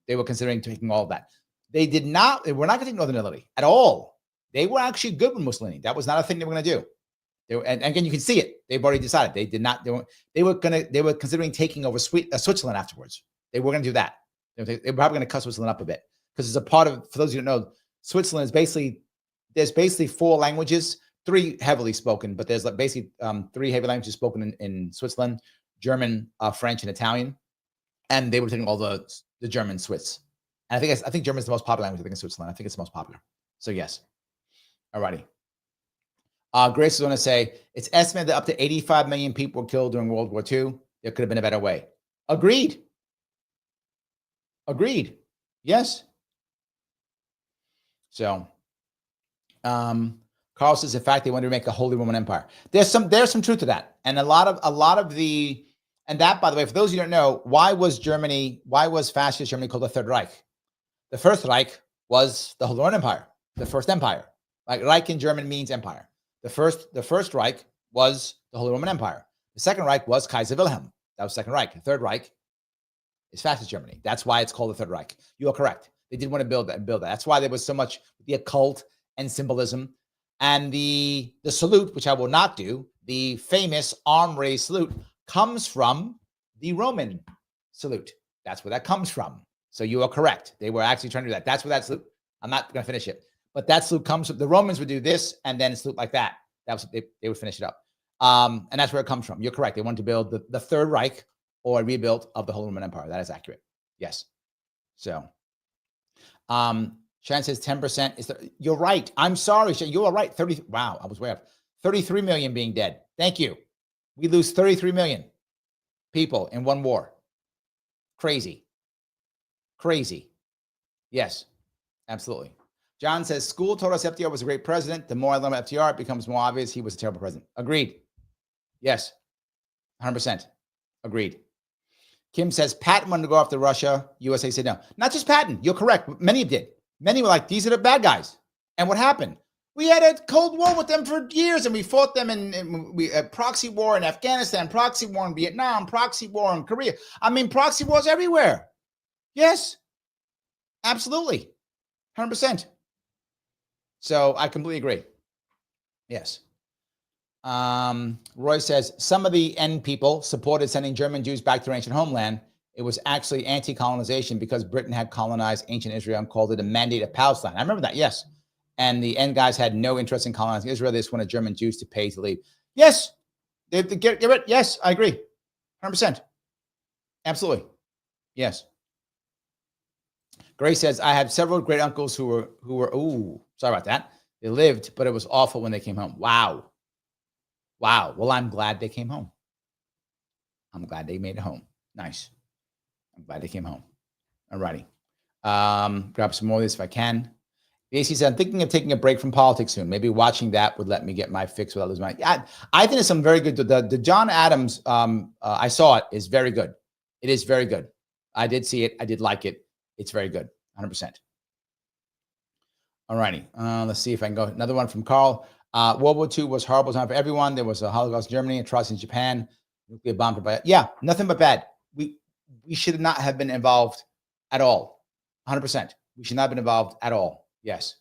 they were considering taking all of that. They did not. They were not going to take Northern Italy at all. They were actually good with Mussolini. That was not a thing they were going to do. And again, you can see it. They've already decided they did not. They were considering taking over Switzerland afterwards. They were going to do that. They were probably going to cut Switzerland up a bit because it's a part of. For those of you who don't know, Switzerland is basically there's basically 4 languages, 3 heavily spoken, but there's like basically 3 heavy languages spoken in Switzerland: German, French, and Italian. And they were taking all the German Swiss. And I think German is the most popular language. I think in Switzerland. I think it's the most popular. So yes. Alrighty. Grace is going to say it's estimated that up to 85 million people were killed during World War II. There could have been a better way. Agreed. Yes. So, Carl says, in fact, they wanted to make a Holy Roman Empire. There's some truth to that, and a lot of the, and that, by the way, for those of you who don't know, why was fascist Germany called the Third Reich? The First Reich was the Holy Roman Empire, the first empire. Like Reich in German means empire. The first Reich was the Holy Roman Empire. The Second Reich was Kaiser Wilhelm. That was Second Reich. The Third Reich is fascist Germany. That's why it's called the Third Reich. You are correct. They did want to build that. That's why there was so much the occult and symbolism and the salute, which I will not do. The famous arm raised salute comes from the Roman salute. That's where that comes from. So you are correct. They were actually trying to do that. That's where that salute. I'm not going to finish it, but that salute comes from the Romans would do this and then salute like that. That was they would finish it up. And that's where it comes from. You're correct. They wanted to build the Third Reich or a rebuild of the Holy Roman Empire. That is accurate. Yes. So, Shan says 10% is you're right. I'm sorry, Shan. You are right. 30. Wow. I was way off. 33 million being dead. Thank you. We lose 33 million people in one war. Crazy. Yes, absolutely. John says, school told us FDR was a great president. The more I learn about FDR, it becomes more obvious he was a terrible president. Agreed. Yes, 100%. Agreed. Kim says, Patton wanted to go after Russia. USA said no. Not just Patton. You're correct. Many did. Many were like, these are the bad guys. And what happened? We had a Cold War with them for years, and we fought them in we proxy war in Afghanistan, proxy war in Vietnam, proxy war in Korea. I mean, proxy wars everywhere. Yes, absolutely. 100%. So I completely agree. Yes. Roy says, some of the N people supported sending German Jews back to their ancient homeland. It was actually anti-colonization because Britain had colonized ancient Israel and called it a mandate of Palestine. I remember that, yes. And the N guys had no interest in colonizing Israel. They just wanted German Jews to pay to leave. Yes. Get rid. Yes, I agree. 100%. Absolutely. Yes. Grace says, I had several great uncles who were, ooh, sorry about that. They lived, but it was awful when they came home. Wow. Well, I'm glad they came home. I'm glad they made it home. Nice. I'm glad they came home. All righty. Grab some more of this if I can. AC said, I'm thinking of taking a break from politics soon. Maybe watching that would let me get my fix without losing my. I think it's some very good. The John Adams, I saw it, is very good. It is very good. I did see it. I did like it. It's very good. 100%. All righty. Let's see if I can go. Another one from Carl. World War II was horrible time for everyone. There was a Holocaust in Germany, atrocities in Japan, nuclear bomb. Yeah, nothing but bad. We should not have been involved at all. 100%. We should not have been involved at all. Yes.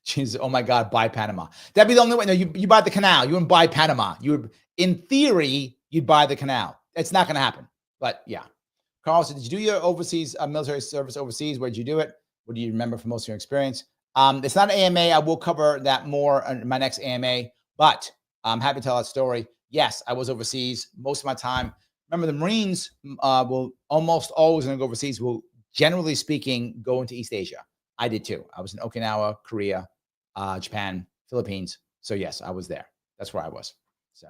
Jesus, oh my God, buy Panama. That'd be the only way. No, you buy the canal. You wouldn't buy Panama. In theory, you'd buy the canal. It's not going to happen. But yeah. Carl said, did you do your overseas military service overseas? Where did you do it? What do you remember from most of your experience? It's not an AMA. I will cover that more in my next AMA, but I'm happy to tell that story. Yes, I was overseas most of my time. Remember, the Marines will almost always, when they go overseas, will, generally speaking, go into East Asia. I did too. I was in Okinawa, Korea, Japan, Philippines. So yes, I was there. That's where I was. So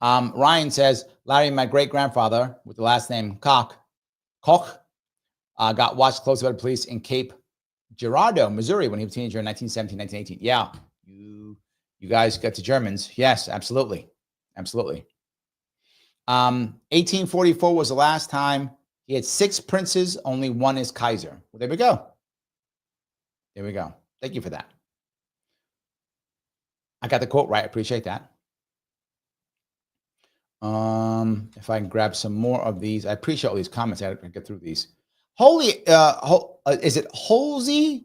Ryan says, Larry, my great-grandfather with the last name Koch, got watched closely by the police in Cape Girardeau, Missouri, when he was a teenager in 1917, 1918. Yeah, you guys got to Germans. Yes, absolutely. Absolutely. 1844 was the last time. He had 6 princes, only one is Kaiser. Well, there we go. There we go. Thank you for that. I got the quote right. I appreciate that. If I can grab some more of these, I appreciate all these comments. I get through these. Is it Holsey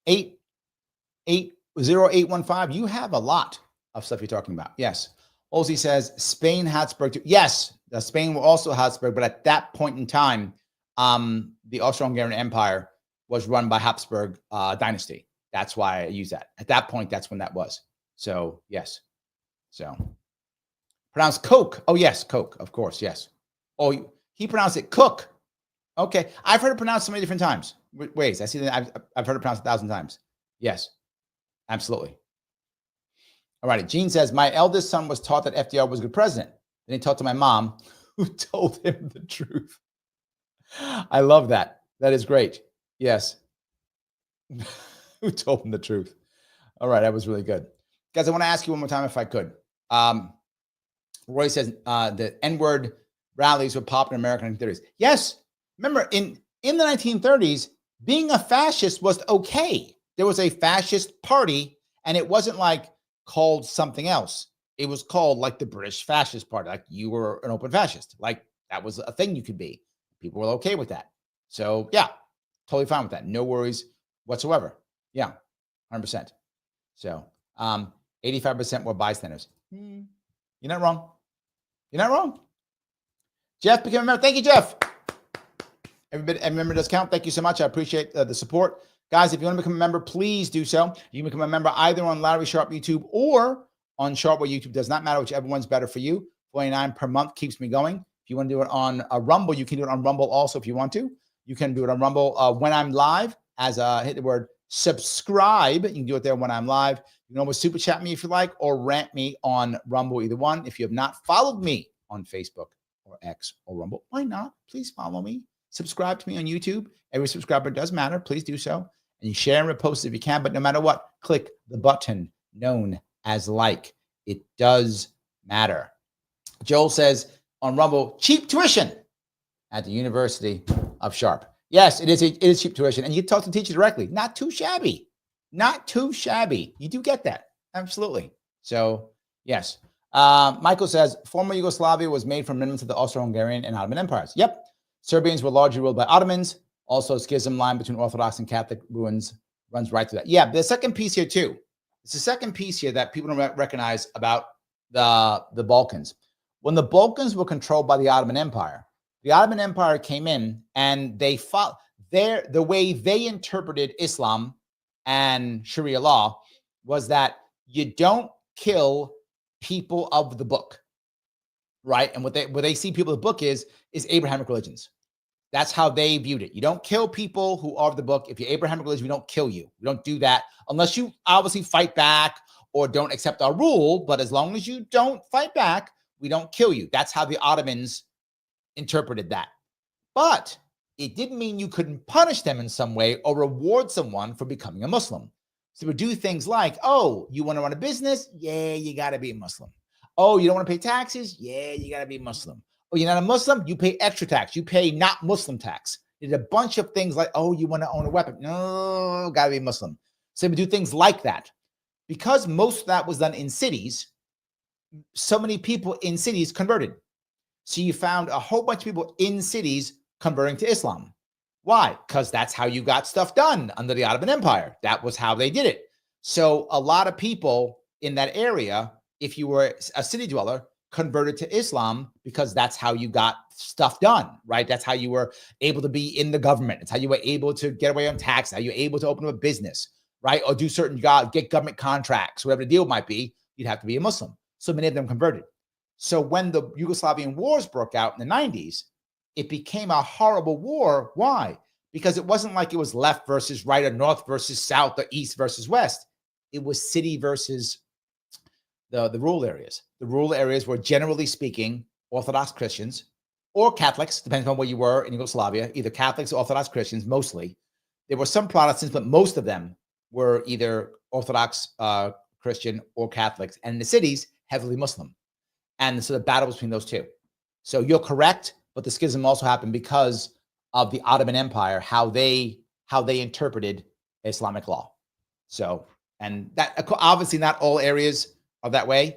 80815? You have a lot of stuff you're talking about. Yes. Holsey says Spain, Habsburg. Yes, Spain were also Habsburg, but at that point in time, the Austro-Hungarian Empire was run by Habsburg dynasty. That's why I use that. At that point, that's when that was. So, yes. So, pronounced Coke. Oh, yes, Coke, of course, yes. Oh, he pronounced it Cook. Okay, I've heard it pronounced so many different ways. I see that I've heard it pronounced 1,000 times. Yes, absolutely. All righty. Gene says, my eldest son was taught that FDR was a good president. Then he talked to my mom, who told him the truth. I love that. That is great. Yes. Who told him the truth? All right. That was really good. Guys, I want to ask you one more time if I could. Roy says the N-word rallies were popular in America in the 1930s. Yes. Remember, in the 1930s, being a fascist was okay. There was a fascist party, and it wasn't like called something else. It was called like the British Fascist Party. Like you were an open fascist. Like that was a thing you could be. People were okay with that. So yeah, totally fine with that. No worries whatsoever. Yeah, 100%. So 85% were bystanders. You're not wrong. You're not wrong. Jeff became a member. Thank you, Jeff. Every member does count. Thank you so much. I appreciate the support. Guys, if you want to become a member, please do so. You can become a member either on Larry Sharpe YouTube or on Sharpe YouTube. Does not matter, whichever one's better for you. $49 per month keeps me going. If you want to do it on Rumble, you can do it on Rumble also if you want to. You can do it on Rumble when I'm live. Hit the word subscribe. You can do it there when I'm live. You can always super chat me if you like, or rant me on Rumble, either one. If you have not followed me on Facebook or X or Rumble, why not? Please follow me. Subscribe to me on YouTube. Every subscriber does matter. Please do so. And you share and repost if you can. But no matter what, click the button known as like. It does matter. Joel says on Rumble, cheap tuition at the University of Sharpe. Yes, it is cheap tuition. And you talk to the teacher directly. Not too shabby. Not too shabby. You do get that. Absolutely. So, yes. Michael says, former Yugoslavia was made from remnants of the Austro-Hungarian and Ottoman empires. Yep. Serbians were largely ruled by Ottomans. Also, schism line between Orthodox and Catholic runs right through that. Yeah, the second piece here, too. It's the second piece here that people don't recognize about the Balkans. When the Balkans were controlled by the Ottoman Empire came in and they fought the way they interpreted Islam and Sharia law was that you don't kill people of the book, right? And what they see people of the book is Abrahamic religions. That's how they viewed it. You don't kill people who are of the book. If you're Abrahamic religion, we don't kill you. We don't do that unless you obviously fight back or don't accept our rule. But as long as you don't fight back, we don't kill you. That's how the Ottomans interpreted that. But it didn't mean you couldn't punish them in some way or reward someone for becoming a Muslim. So we do things like, oh, you want to run a business? Yeah, you got to be a Muslim. Oh, you don't want to pay taxes? Yeah, you got to be a Muslim. Oh, you're not a Muslim? You pay extra tax. You pay not Muslim tax. There's a bunch of things like, oh, you want to own a weapon? No, got to be Muslim. So we do things like that. Because most of that was done in cities, so many people in cities converted. So you found a whole bunch of people in cities converting to Islam. Why? Because that's how you got stuff done under the Ottoman Empire. That was how they did it. So a lot of people in that area, if you were a city dweller, converted to Islam because that's how you got stuff done, right? That's how you were able to be in the government. It's how you were able to get away on tax, how you were able to open up a business, right? Or do certain jobs, get government contracts, whatever the deal might be, you'd have to be a Muslim. So many of them converted. So when the Yugoslavian wars broke out in the 90s, it became a horrible war. Why? Because it wasn't like it was left versus right or north versus south or east versus west. It was city versus the rural areas. The rural areas were, generally speaking, Orthodox Christians or Catholics, depending on where you were in Yugoslavia, either Catholics or Orthodox Christians, mostly. There were some Protestants, but most of them were either Orthodox Christian or Catholics. And in the cities, heavily Muslim. And so the battle was between those two. So you're correct, but the schism also happened because of the Ottoman Empire, how they interpreted Islamic law. So, and that obviously not all areas are that way.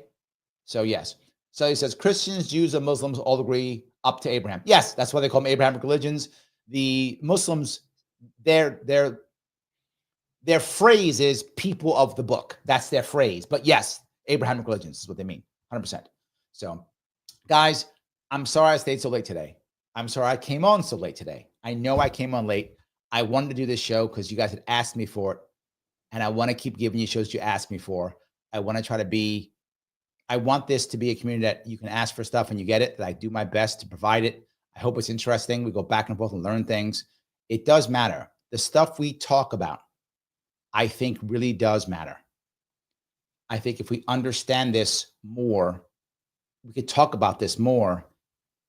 So yes. So he says Christians, Jews, and Muslims all agree up to Abraham. Yes, that's why they call them Abrahamic religions. The Muslims, their phrase is people of the book. That's their phrase. But yes, Abrahamic religions is what they mean, 100%. So, guys, I'm sorry I stayed so late today. I'm sorry I came on so late today. I know I came on late. I wanted to do this show because you guys had asked me for it. And I want to keep giving you shows you asked me for. I want to try to be, I want this to be a community that you can ask for stuff and you get it, that I do my best to provide it. I hope it's interesting. We go back and forth and learn things. It does matter. The stuff we talk about, I think really does matter. I think if we understand this more, we could talk about this more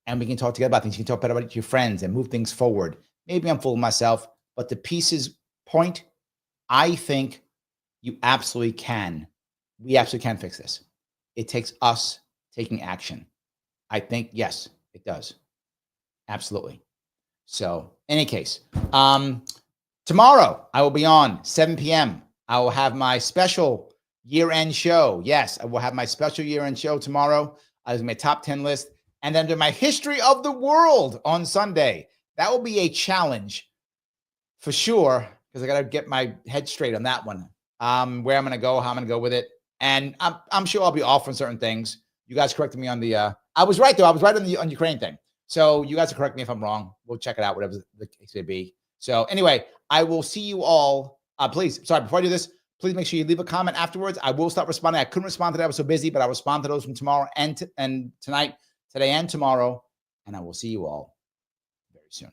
and we can talk together about things. You can talk better about it to your friends and move things forward. Maybe I'm fooling myself, but the pieces point, I think you absolutely can. We absolutely can fix this. It takes us taking action. I think, yes, it does. Absolutely. So in any case, tomorrow I will be on 7 p.m. I will have my special year-end show. Yes, I will have my special year-end show tomorrow. I was my top 10 list. And then do my history of the world on Sunday. That will be a challenge for sure, because I got to get my head straight on that one. Where I'm going to go, how I'm going to go with it. And I'm sure I'll be off on certain things. You guys corrected me on the, I was right though. I was right on Ukraine thing. So you guys will correct me if I'm wrong. We'll check it out, whatever the case may be. So anyway, I will see you all. Please, sorry, before I do this, please make sure you leave a comment afterwards. I will start responding. I couldn't respond today. I was so busy, but I'll respond to those from tomorrow and tonight, today and tomorrow. And I will see you all very soon.